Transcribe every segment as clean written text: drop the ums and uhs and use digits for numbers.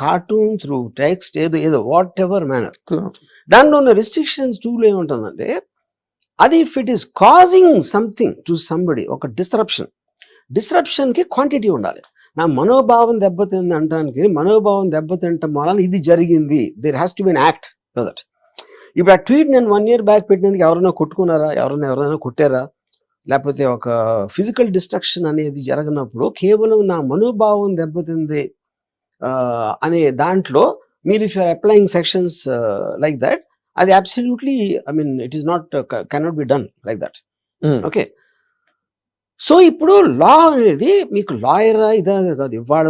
Cartoon, through text, ఏదో ఏదో what ever manner. దాంట్లో ఉన్న రిస్ట్రిక్షన్స్ టూలో ఏముంటుందంటే, అది if it is causing something to somebody, ఒక డిస్రప్షన్కి క్వాంటిటీ ఉండాలి. నా మనోభావం దెబ్బతింది అంటానికి, మనోభావం దెబ్బతింటం వలన ఇది జరిగింది, there has to be an act for that. ఇప్పుడు ఆ ట్వీట్ నేను 1 year బ్యాక్ పెట్టినందుకు ఎవరైనా కొట్టుకున్నారా, ఎవరైనా కొట్టారా, లేకపోతే ఒక ఫిజికల్ డిస్ట్రక్షన్ అనేది జరగనప్పుడు కేవలం నా మనోభావం దెబ్బతింది అనే దాంట్లో మీరు if you're applying sections like that, అది absolutely I mean it is not cannot be done like that. Okay, so ఇప్పుడు లా అనేది మీకు లాయరా ఇదా కాదు. ఇవాళ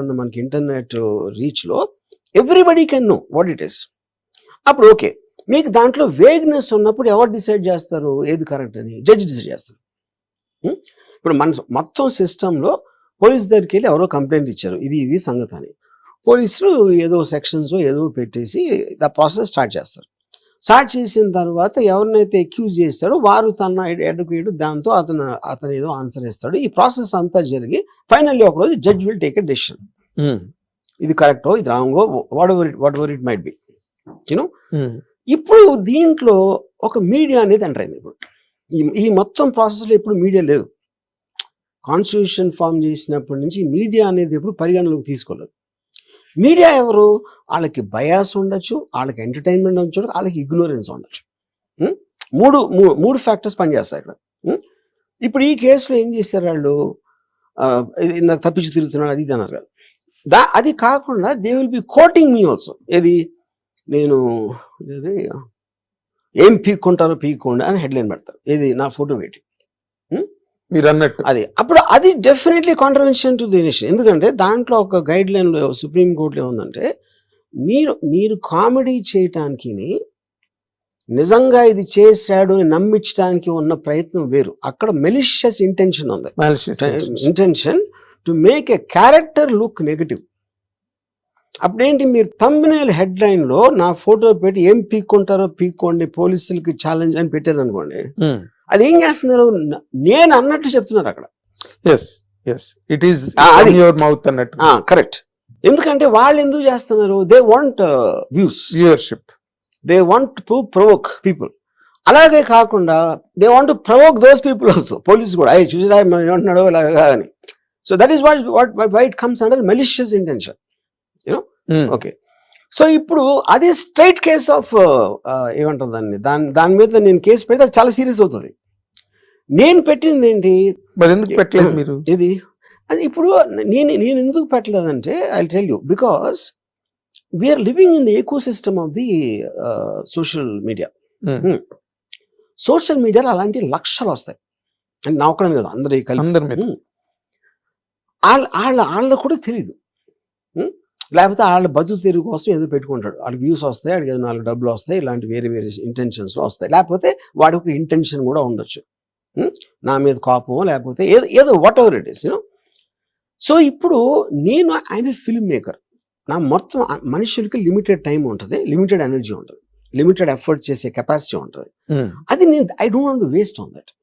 ఉన్న మనకి ఇంటర్నెట్ రీచ్లో everybody can know what it is. అప్పుడు ఓకే, మీకు దాంట్లో వేగ్నెస్ ఉన్నప్పుడు ఎవరు డిసైడ్ చేస్తారు ఏది కరెక్ట్ అని? జడ్జి డిసైడ్ చేస్తారు. ఇప్పుడు మన మొత్తం సిస్టంలో పోలీస్ దగ్గరికి వెళ్ళి ఎవరో కంప్లైంట్ ఇచ్చారు, ఇది సంగతి అని. పోలీసులు ఏదో సెక్షన్స్ ఏదో పెట్టేసి ద ప్రాసెస్ స్టార్ట్ చేస్తారు. స్టార్ట్ చేసిన తర్వాత ఎవరినైతే అక్యూజ్ చేస్తాడో వారు తన అడ్వకేట్ దాంతో అతను ఏదో ఆన్సర్ ఇస్తాడు. ఈ ప్రాసెస్ అంతా జరిగి ఫైనల్లీ ఒకరోజు judge will take a decision. ఇది కరెక్టో, ఇది రాంగో, whatever it might be, you know. ఇప్పుడు దీంట్లో ఒక మీడియా అనేది ఎంటర్ అయింది. ఇప్పుడు ఈ మొత్తం ప్రాసెస్లో ఇప్పుడు మీడియా లేదు. కాన్స్టిట్యూషన్ ఫామ్ చేసినప్పటి నుంచి మీడియా అనేది ఎప్పుడు పరిగణలోకి తీసుకోలేదు. మీడియా ఎవరు? వాళ్ళకి బయాస్ ఉండొచ్చు, వాళ్ళకి ఎంటర్టైన్మెంట్ ఉండొచ్చు, వాళ్ళకి ఇగ్నోరెన్స్ ఉండొచ్చు. మూడు ఫ్యాక్టర్స్ పనిచేస్తాయి ఇక్కడ. ఇప్పుడు ఈ కేసులో ఏం చేస్తారు వాళ్ళు, నాకు తప్పించి తిరుగుతున్నాడు అది ఇది అన్నారు కదా. అది కాకుండా they will be coating me also. ఏది, నేను ఏం పీక్కుంటారో పీక్కోండి అని హెడ్లైన్ పెడతారు. ఏది, నా ఫోటో పెట్టి మీరు అన్నట్టు అది. అప్పుడు అది definitely contravention to the nation. ఎందుకంటే దాంట్లో ఒక గైడ్ లైన్లో సుప్రీంకోర్టులో ఏముందంటే, మీరు కామెడీ చేయటానికి, నిజంగా ఇది చేశాడు అని నమ్మించడానికి ఉన్న ప్రయత్నం వేరు. అక్కడ మెలిషియస్ ఇంటెన్షన్ ఉంది, intention to make a character look negative. అప్పుడేంటి, మీరు థంబ్నెయిల్ హెడ్లైన్లో నా ఫోటో పెట్టి ఏం పీక్కుంటారో పీక్కోండి పోలీసులకి ఛాలెంజ్ అని పెట్టారు అనుకోండి, అది ఏం చేస్తున్నారు, నేను అన్నట్టు చెప్తున్నారు అక్కడ. ఇట్ ఈస్ యువర్ మౌత్ అన్నట్టు. కరెక్ట్. ఎందుకంటే వాళ్ళు ఎందుకు చేస్తున్నారు, they want viewership, they want to provoke people. అలాగే కాకుండా they want to provoke those people also. Police కూడా అయ్యి చూసిరా ఏమంటున్నాడో ఇలాగా అని. So that is what it comes under malicious intention, you know. Okay, so ఇప్పుడు అది స్ట్రైట్ కేస్ ఆఫ్ ఏమంటుంది దాని మీద నేను కేసు పెడితే అది చాలా సీరియస్ అవుతుంది. నేను పెట్టింది ఏంటి, మరి ఎందుకు పెట్టలేదు మీరు? ఇది అది ఇప్పుడు నేను ఎందుకు పెట్టలేదంటే I tell you, because we're living in the ecosystem of the social media. Social మీడియాలో అలాంటి లక్షలు వస్తాయి అంటే నా ఒక్కడని కదా, అందరి వాళ్ళకు కూడా తెలీదు. లేకపోతే వాళ్ళ బతుకు తెరుగు కోసం ఏదో పెట్టుకుంటాడు, వాళ్ళకి వ్యూస్ వస్తాయి, వాడికి ఏదో 4 డబ్బులు వస్తాయి, ఇలాంటి వేరే ఇంటెన్షన్స్లో వస్తాయి. లేకపోతే వాడి ఒక ఇంటెన్షన్ కూడా ఉండొచ్చు, నా మీద కోపం, లేకపోతే ఏదో what ever it is, you know. So ఇప్పుడు ఐఎమ్ ఏ ఫిల్మ్ మేకర్. నా మొత్తం మనుషులకి లిమిటెడ్ టైం ఉంటుంది, లిమిటెడ్ ఎనర్జీ ఉంటుంది, లిమిటెడ్ ఎఫర్ట్ చేసే కెపాసిటీ ఉంటుంది. అది I don't want to waste on that.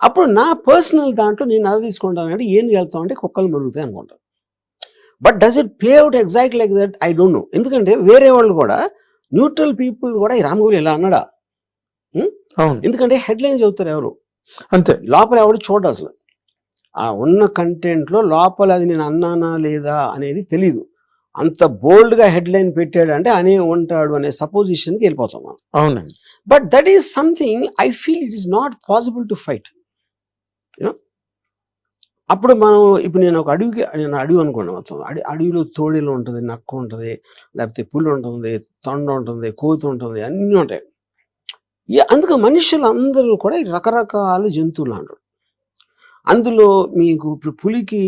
అప్పుడు నా పర్సనల్ దాంట్లో నేను అది తీసుకుంటానంటే ఏం వెళ్తాం అంటే కుక్కలు మరుగుతాయి అనుకుంటాను. But does it play out exact like that? I don't no. ఎందుకంటే వేరే వాళ్ళు కూడా, న్యూట్రల్ పీపుల్ కూడా ఈ రామగోపాల్ ఇలా అన్నాడా, ఎందుకంటే హెడ్లైన్ చదువుతారు ఎవరు, అంతే, లోపల ఎవరు చూడ. అసలు ఆ ఉన్న కంటెంట్లో లోపల అది నేను అన్నానా లేదా అనేది తెలీదు. అంత బోల్డ్గా హెడ్లైన్ పెట్టాడంటే అనే ఉంటాడు అనే సపోజిషన్కి వెళ్ళిపోతాం మనం. అవునండి. But that is something I feel it is not possible to fight, you know. అప్పుడు ఇప్పుడు నేను ఒక అడవి అనుకోండి, మొత్తం అడవిలో తోడేలు ఉంటుంది, నక్క ఉంటుంది, లేకపోతే పులి ఉంటుంది, తొండ ఉంటుంది, కోతి ఉంటుంది, అన్నీ ఉంటాయి. అందుకు మనుషులు అందరూ కూడా రకరకాల జంతువులు అంటారు. అందులో మీకు ఇప్పుడు పులికి,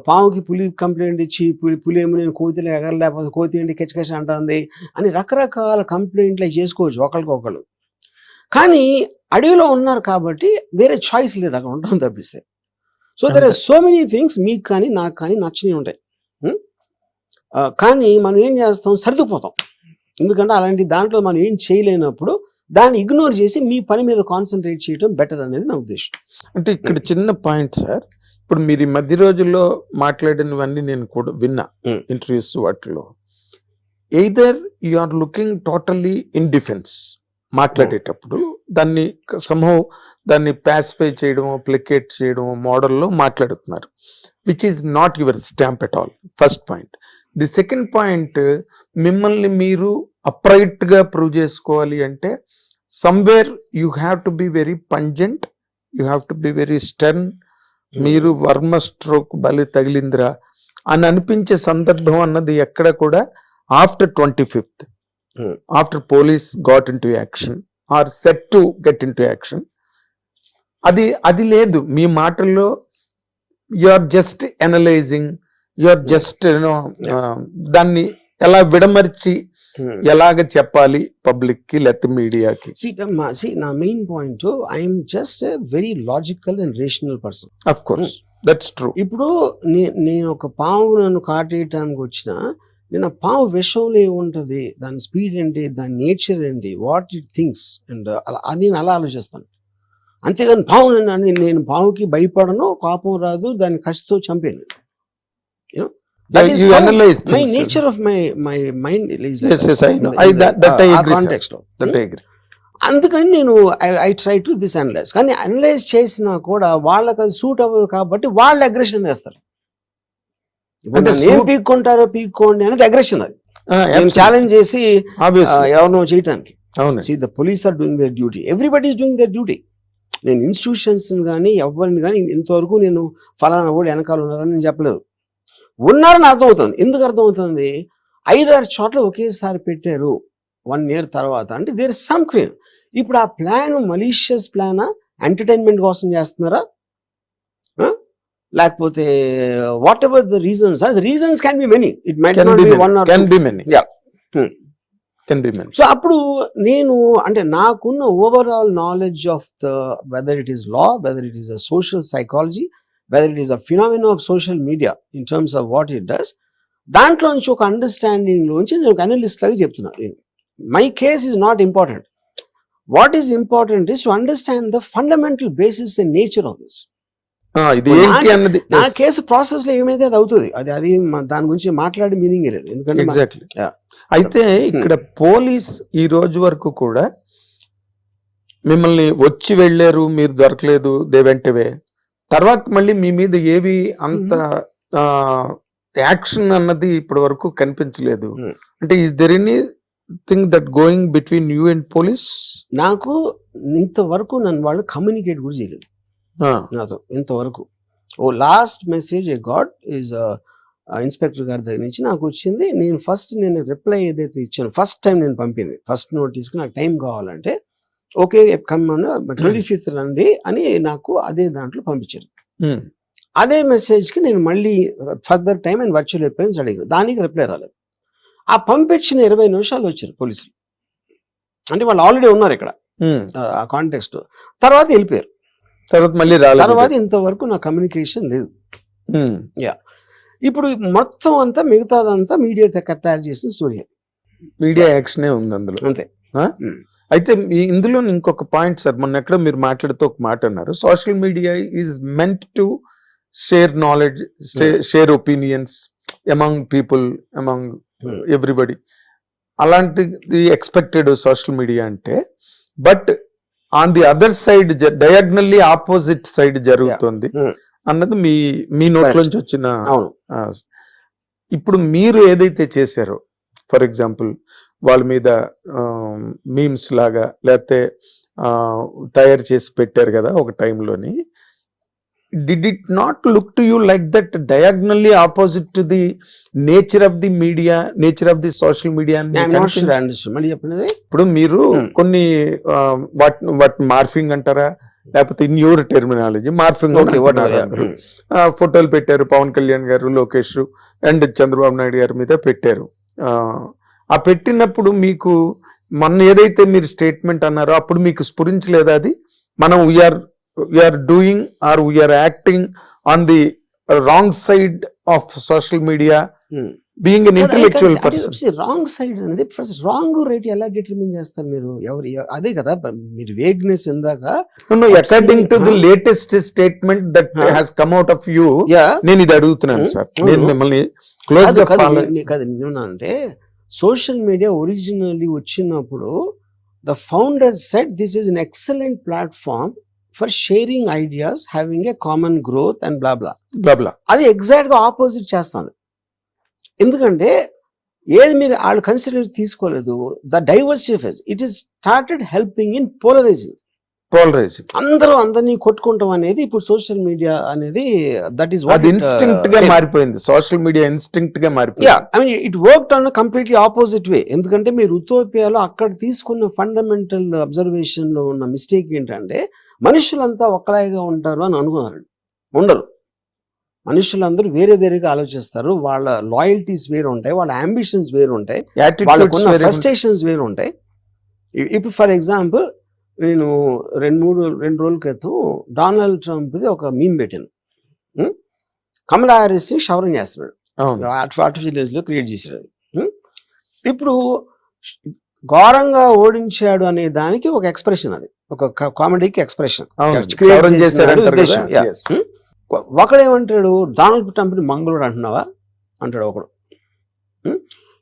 పాముకి పులి కంప్లైంట్ ఇచ్చి పులి ఏమో నేను కోతిలో ఎగర, లేకపోతే కోతి ఏంటి కెచ్చకెచ్చ అంటుంది అని రకరకాల కంప్లైంట్లు చేసుకోవచ్చు ఒకరికొకళ్ళు. కానీ అడవిలో ఉన్నారు కాబట్టి వేరే చాయిస్ లేదు, అక్కడ ఉండడం తప్పిస్తే. So there are so many things మీకు కానీ నాకు కానీ నచ్చినవి ఉంటాయి. కానీ మనం ఏం చేస్తాం, సర్దుకుపోతాం. ఎందుకంటే అలాంటి దాంట్లో మనం ఏం చేయలేనప్పుడు దాన్ని ఇగ్నోర్ చేసి మీ పని మీద కాన్సన్ట్రేట్ చేయడం బెటర్ అనేది నా ఉద్దేశం. అంటే ఇక్కడ చిన్న పాయింట్ సార్, ఇప్పుడు మీరు ఈ మధ్య రోజుల్లో మాట్లాడినవన్నీ నేను కూడా విన్నా ఇంటర్వ్యూస్ వాటిలో. Either you are looking totally in defence మాట్లాడేటప్పుడు, దాన్ని సంహవ్ దాన్ని పాసిఫై చేయడమో ప్లికేట్ చేయడమో మోడల్లో మాట్లాడుతున్నారు, which is not your stamp at all. First point. The second point, మిమ్మల్ని మీరు అప్రైట్ గా ప్రూవ్ చేసుకోవాలి అంటే somewhere you have to be very pungent, you have to be very stern. మీరు వర్మ స్ట్రోక్ బలి తగిలిందిరా అని అనిపించే సందర్భం అన్నది ఎక్కడ కూడా after 25th, after police got into action or set to get into action, అది లేదు మీ మాటల్లో. You are just analysing, you are just దాన్ని ఎలా విడమర్చి ఎలాగ చెప్పాలి పబ్లిక్ కి లేకపోతే మీడియాకి. నా main point, I'm just a very logical and rational person. Of course that's true. ఇప్పుడు నేను ఒక పాము నన్ను కాటేయటానికి వచ్చిన, నేను ఆ పాము విషంలో ఏముంటది, దాని స్పీడ్ ఏంటి, దాని నేచర్ ఏంటి, వాట్ ఇట్ థింగ్స్, అండ్ నేను అలా ఆలోచిస్తాను. అంతేగాని పాము నేను పాముకి భయపడను, కోపం రాదు, దాన్ని కసితో చంపాను. That is You analyze my things. nature of my mind is like Yes, that. yes, I know. That I agree, Context sir. That I agree. అందుకని నేను I try to this analyse. కానీ అనలైజ్ చేసినా కూడా వాళ్ళకి అది suit అవ్వదు కాబట్టి వాళ్ళు అగ్రెషన్ వేస్తారు. అంటే ఏం పీక్కుంటారో పీక్కోండి అనేది అగ్రెషన్. అది ఛాలెంజ్ చేసి ఎవరినో చేయటానికి. అవును. The police are doing their duty, everybody is doing their duty. నేను ఇన్స్టిట్యూషన్స్ కానీ ఎవరిని కానీ ఇంతవరకు నేను ఫలానా కూడా వెనకాల ఉన్నారని నేను చెప్పలేదు. ఉన్నారని అర్థమవుతుంది. ఎందుకు అర్థమవుతుంది? 5-6 చోట్ల ఒకేసారి పెట్టారు 1 year తర్వాత అంటే దేర్ ఇస్ సమ్ క్లీన్. ఇప్పుడు ఆ ప్లాన్ మలీషియస్ ప్లానా, ఎంటర్టైన్మెంట్ కోసం చేస్తున్నారా, లేకపోతే what ever the reasons, the reasons can be many, it might not be one or can be many. Yeah. Can be many. So అప్పుడు నేను అంటే నాకున్న overall knowledge of the whether it is law, whether it is a social psychology, whether it is a phenomenon of social media in terms of what it does, దాంట్లో నుంచి ఒక understanding లోంచి నేను ఒక అనలిస్ట్ లాగా చెప్తున్నాను. My case is not important. What is important is to understand the fundamental basis and nature of this. ఇది ఏంటి అన్నది నా కేసు ప్రాసెస్ లో ఏమైతే అది అవుతుంది, అది దాని గురించి మాట్లాడే మీనింగ్ లేదు. ఎందుకంటే ఎగ్జాక్ట్లీ. అయితే ఇక్కడ పోలీస్ ఈ రోజు వరకు కూడా మిమ్మల్ని వచ్చి వెళ్ళారు, మీరు దొరకలేదు, దే వెంట్ అవే, తర్వాత మళ్ళీ మీ మీద ఏవి అంత యాక్షన్ అన్నది ఇప్పటి వరకు కనిపించలేదు. అంటే is there any thing that going between you and police? నాకు ఇంతవరకు నన్ను వాళ్ళు కమ్యూనికేట్ కూడా చేయలేదు నాతో ఇంతవరకు. Last message I got is inspector గారి దగ్గర నుంచి నాకు వచ్చింది. నేను రిప్లై ఏదైతే ఇచ్చాను ఫస్ట్ టైం నేను పంపింది, ఫస్ట్ నోటీస్కి నాకు టైం కావాలంటే ఓకే కమ్మను 25th రండి అని నాకు అదే దాంట్లో పంపించారు. అదే మెసేజ్కి నేను మళ్ళీ further time and virtual appearance అడిగాను, దానికి రిప్లై రాలేదు. ఆ పంపించిన 20 నిమిషాలు వచ్చారు పోలీసులు. అంటే వాళ్ళు ఆల్రెడీ ఉన్నారు ఇక్కడ ఆ కాంటెక్స్ట్. తర్వాత వెళ్ళిపోయారు. తర్వాత ఇంతవరకు నా కమ్యూనికేషన్ లేదు. యా, ఇప్పుడు మొత్తం అంతా మిగతాదంతా మీడియా తయారు చేసిన స్టోరీ. మీడియా యాక్షనే ఉంది అందులో, అంతే. అయితే ఇందులో ఇంకొక పాయింట్ సార్, మొన్న ఎక్కడో మీరు మాట్లాడుతూ ఒక మాట అన్నారు, social media is meant to share knowledge, share opinions among people, among everybody. అలాంటిది ఎక్స్పెక్టెడ్ సోషల్ మీడియా అంటే. But on the other side diagonally opposite side జరుగుతుంది అన్నది మీ నోట్లోంచి వచ్చిన. ఇప్పుడు మీరు ఏదైతే చేశారో, ఫర్ ఎగ్జాంపుల్ వాళ్ళ మీద మీమ్స్ లాగా లేకపోతే తయారు చేసి పెట్టారు కదా ఒక టైంలోని, did it not look to you like that diagonally opposite to the nature of the media, nature of the social media? ఇప్పుడు మీరు కొన్ని వాట్ మార్ఫింగ్ అంటారా, లేకపోతే ఇన్ యువర్ టెర్మినాలజీ మార్ఫింగ్ ఫోటోలు పెట్టారు, పవన్ కళ్యాణ్ గారు, లోకేష్ అండ్ చంద్రబాబు నాయుడు గారి మీద పెట్టారు. ఆ పెట్టినప్పుడు మీకు మొన్న ఏదైతే మీరు స్టేట్మెంట్ అన్నారో అప్పుడు మీకు స్ఫురించలేదా అది, మనం we're doing or we're acting on the wrong side of social media being an intellectual person. Wrong side అనేది ఫస్ట్ రాంగ్ రైట్ ఎలా డిటర్మిన్ చేస్తారు మీరు? అదే కదా మీరు వేగ్నెస్ ఇందాక according to the latest statement that has come out of you, నేను ఇది అడుగుతున్నాను సార్. నేను మిమ్మల్ని క్లోజ్ గా ఫాలో అంటే సోషల్ మీడియా ఒరిజినల్లీ వచ్చినప్పుడు the founder said this is an excellent platform for sharing ideas, having a common growth and blah blah blah blah. అది exact గా ఆపోజిట్ చేస్తాను. ఎందుకంటే ఏది మీరు వాళ్ళు కన్సిడర్ తీసుకోలేదు. The diversity phase it is started helping in polarizing. అందరూ అందరినీ కొట్టుకుంటాం అనేది ఇప్పుడు సోషల్ మీడియా అనేది దట్ ఈస్ అది ఇన్స్టింక్ట్ గా మారిపోయింది. సోషల్ మీడియా ఇన్స్టింక్ట్ గా మారిపోయింది. I mean it worked on completely opposite way. ఎందుకంటే మీరు ఉతోపియాలో అక్కడ తీసుకున్న ఫండమెంటల్ అబ్జర్వేషన్ లో ఉన్న మిస్టేక్ ఏంటంటే మనుషులంతా ఒక్కలాగా ఉంటారు అని అనుకున్నారు. ఉండరు. మనుషులందరూ వేరే వేరేగా ఆలోచిస్తారు. వాళ్ళ లాయల్టీస్ వేరు ఉంటాయి, వాళ్ళ అంబిషన్స్ వేరు ఉంటాయి, వాళ్ళకున్న ఫ్రస్ట్రేషన్స్ వేరు ఉంటాయి. ఇప్పుడు ఫర్ ఎగ్జాంపుల్ నేను రెండు రోజుల క్రితం డొనాల్డ్ ట్రంప్ది ఒక మీమ్ పెట్టాను. కమలా హారిస్ ని క్షవరం చేస్తున్నాడు, ఆర్టిఫిషియల్ క్రియేట్ చేశాడు. ఇప్పుడు ఘోరంగా ఓడించాడు అనే దానికి ఒక ఎక్స్ప్రెషన్, అది ఒక కామెడీకి ఎక్స్ప్రెషన్. ఒకడేమంటాడు, డొనాల్డ్ ట్రంప్ ని మంగళుడు అంటున్నావా అంటాడు ఒకడు.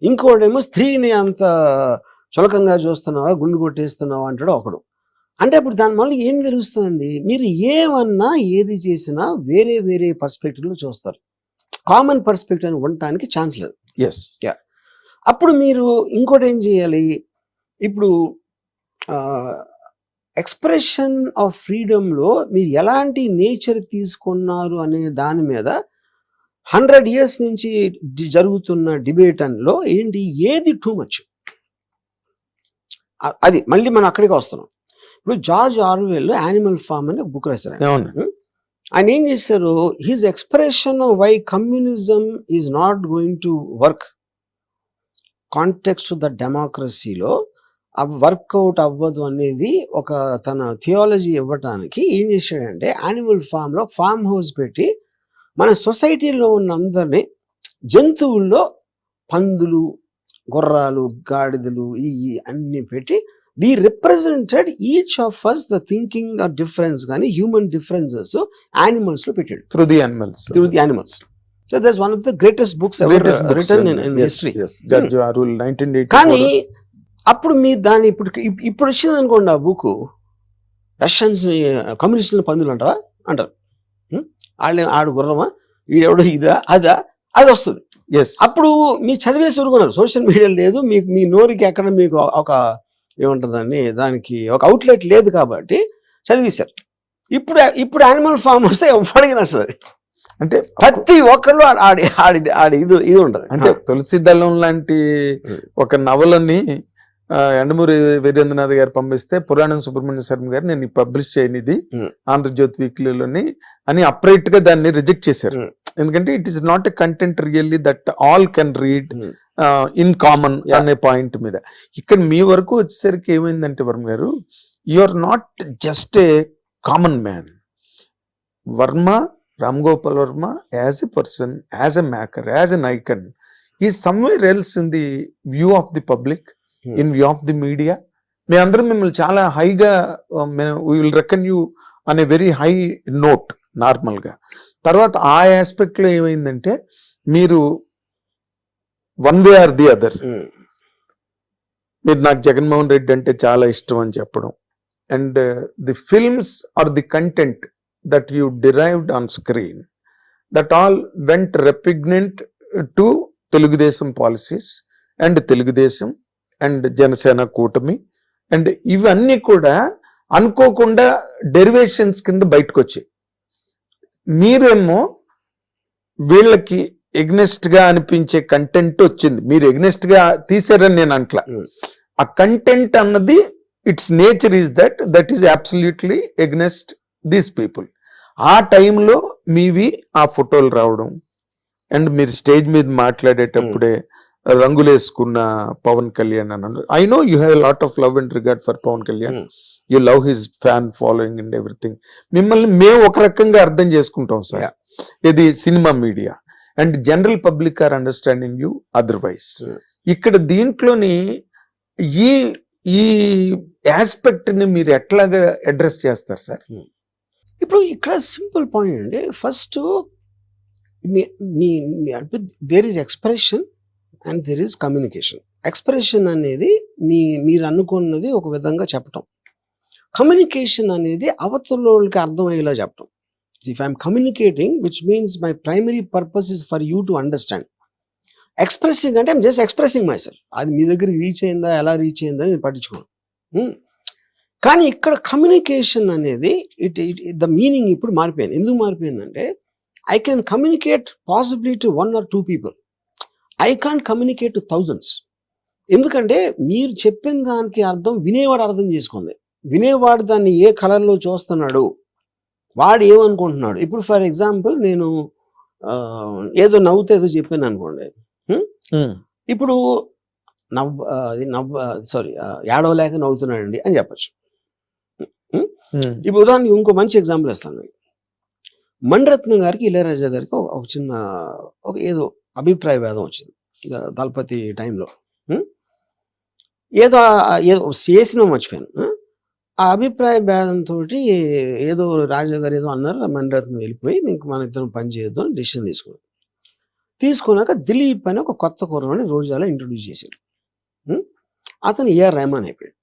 ఇంకోడేమో స్త్రీని అంత చులకంగా చూస్తున్నావా, గుండు కొట్టేస్తున్నావా అంటాడు ఒకడు. అంటే అప్పుడు దానివల్ల ఏం తెలుస్తుంది, మీరు ఏమన్నా ఏది చేసినా వేరే వేరే పర్స్పెక్టివ్ లో చూస్తారు. కామన్ పర్స్పెక్టివ్ అని ఉండటానికి ఛాన్స్ లేదు. అప్పుడు మీరు ఇంకోటి ఏం చేయాలి, ఇప్పుడు ఎక్స్ప్రెషన్ ఆఫ్ ఫ్రీడమ్లో మీరు ఎలాంటి నేచర్ తీసుకున్నారు అనే దాని మీద 100 years నుంచి జరుగుతున్న డిబేట్ లో ఏంటి, ఏది టూ మచ్, అది మళ్ళీ మనం అక్కడికి వస్తున్నాం. ఇప్పుడు జార్జ్ ఆర్వెల్ యానిమల్ ఫార్మ్ అని ఒక బుక్ రాశారు. ఆయన ఏం చేశారు, his expression of why communism is not going to work context the డెమోక్రసీలో వర్కౌట్ అవ్వదు అనేది ఒక తన థియాలజీ ఇవ్వటానికి ఏం చేశాడంటే యానిమల్ ఫామ్లో ఫామ్ హౌస్ పెట్టి మన సొసైటీలో ఉన్న అందరినీ జంతువుల్లో పందులు, గుర్రాలు, గాడిదలు ఈ అన్ని పెట్టి we represented each of us the thinking are difference కానీ హ్యూమన్ డిఫరెన్సెస్ యానిమల్స్ లో పెట్టాడు through the animals. So that's one of the greatest books written in history. కానీ అప్పుడు మీ దాన్ని ఇప్పుడు వచ్చింది అనుకోండి ఆ బుక్, రష్యన్స్ కమ్యూనిస్టుల పందులు అంటావా అంటారు, ఆడు గుర్రమా, ఈడెవడో ఇదా అదా, అది వస్తుంది. అప్పుడు మీరు చదివేసి ఊరుకున్నారు, సోషల్ మీడియా లేదు, మీకు మీ నోరుకి ఎక్కడ మీకు ఒక ఏముంటుందని దానికి ఒక అవుట్లెట్ లేదు కాబట్టి చదివేశారు. ఇప్పుడు యానిమల్ ఫామ్ వస్తే ఎవరికి నచ్చదు. అంటే ప్రతి ఒక్కళ్ళు ఆడి ఇది ఉంటది. అంటే తులసి దళం లాంటి ఒక నవలని ఎండమూరి వీరేంద్రనాథ్ గారు పంపిస్తే పురాణం సుబ్రహ్మణ్య శర్మ గారు నేను పబ్లిష్ చేయనిది ఆంధ్రజ్యోతి వీక్లీలోని అని అప్రైట్ గా దాన్ని రిజెక్ట్ చేశారు. ఎందుకంటే it is not a content really that all can read in common అనే పాయింట్ మీద. ఇక్కడ మీ వరకు వచ్చేసరికి ఏమైందంటే Varma garu, you are not just a common man. Varma, Ram Gopal Varma as a person, as a maker, as an icon is somewhere else in the view of the public, in view of the media. మీ అందరం మిమ్మల్ని చాలా హైగా వీ విల్ రెకన్ యూ అనే very high note normal గా. తర్వాత ఆ aspect లో ఏమైందంటే మీరు one way or the other, మీరు నాకు జగన్మోహన్ రెడ్డి అంటే చాలా ఇష్టం అని చెప్పడం, and the films are the content that you derived on screen that all went repugnant to Telugu Desam policies and Telugu Desam and Janasena కూటమి, అండ్ ఇవన్నీ కూడా అనుకోకుండా డెరివేషన్స్ కింద బయటకు వచ్చాయి. మీరేమో వీళ్ళకి ఎగ్నెస్ట్ గా అనిపించే కంటెంట్ వచ్చింది, మీరు ఎగ్నెస్ట్ గా తీసారని నేను అంట్లా. ఆ కంటెంట్ అన్నది it's nature is that is absolutely against these people. ఆ టైంలో మీవి ఆ ఫోటోలు రావడం, అండ్ మీరు స్టేజ్ మీద మాట్లాడేటప్పుడే రంగులేసుకున్న పవన్ కళ్యాణ్ అన్నాను. I know you have lot of love and regard for Pawan Kalyan, you love his fan following and everything. మిమ్మల్ని మేము ఒక రకంగా అర్థం చేసుకుంటాం సార్, ఇది cinema media. And general public are understanding you otherwise. ఇక్కడ దీంట్లోని ఈ ఈ ఆస్పెక్ట్ ని మీరు ఎట్లాగా అడ్రస్ చేస్తారు సార్? ఇప్పుడు ఇక్కడ సింపుల్ పాయింట్ అండి. First there is expression and there is communication. Expression అనేది మీరు అనుకున్నది ఒక విధంగా చెప్పటం. కమ్యూనికేషన్ అనేది అవతలకి అర్థమయ్యేలా చెప్పటం. If I'm communicating which means my primary purpose is for you to understand. Expressing అంటే I'm just expressing myself. అది మీ దగ్గరికి రీచ్ అయిందా, ఎలా రీచ్ అయిందా నేను పట్టించుకోను. కానీ ఇక్కడ కమ్యూనికేషన్ అనేది ద మీనింగ్ ఇప్పుడు మారిపోయింది. ఎందుకు మారిపోయిందంటే I can communicate possibly to 1 or 2 people. I can't communicate to thousands. ఎందుకంటే మీరు చెప్పిన దానికి అర్థం వినేవాడు అర్థం చేసుకుంది. వినేవాడు దాన్ని ఏ కలర్లో చూస్తున్నాడు, వాడు ఏమనుకుంటున్నాడు. ఇప్పుడు ఫర్ ఎగ్జాంపుల్ నేను ఏదో నవ్వుతే ఏదో చెప్పాను అనుకోండి. ఇప్పుడు ఏడవలేక నవ్వుతున్నాడండి అని చెప్పచ్చు. ఇప్పుడు ఉదాహరణకి ఇంకో మంచి ఎగ్జాంపుల్ ఇస్తాను. మణిరత్నం గారికి ఇళయరాజా గారికి ఒక చిన్న ఏదో అభిప్రాయ భేదం వచ్చింది దళపతి టైంలో. ఏదో చేసిన మర్చిపోయాను. ఆ అభిప్రాయ భేదంతో ఏదో రాజా గారు ఏదో అన్నారు, మణిరత్నం వెళ్ళిపోయి మీకు మన ఇద్దరం పని చేయొద్దు అని డిసిషన్ తీసుకున్నాక దిలీప్ అని ఒక కొత్త కుర్రవాడిని రోజాలో ఇంట్రొడ్యూస్ చేశారు. అతను ఏఆర్ రెహమాన్ అయిపోయాడు.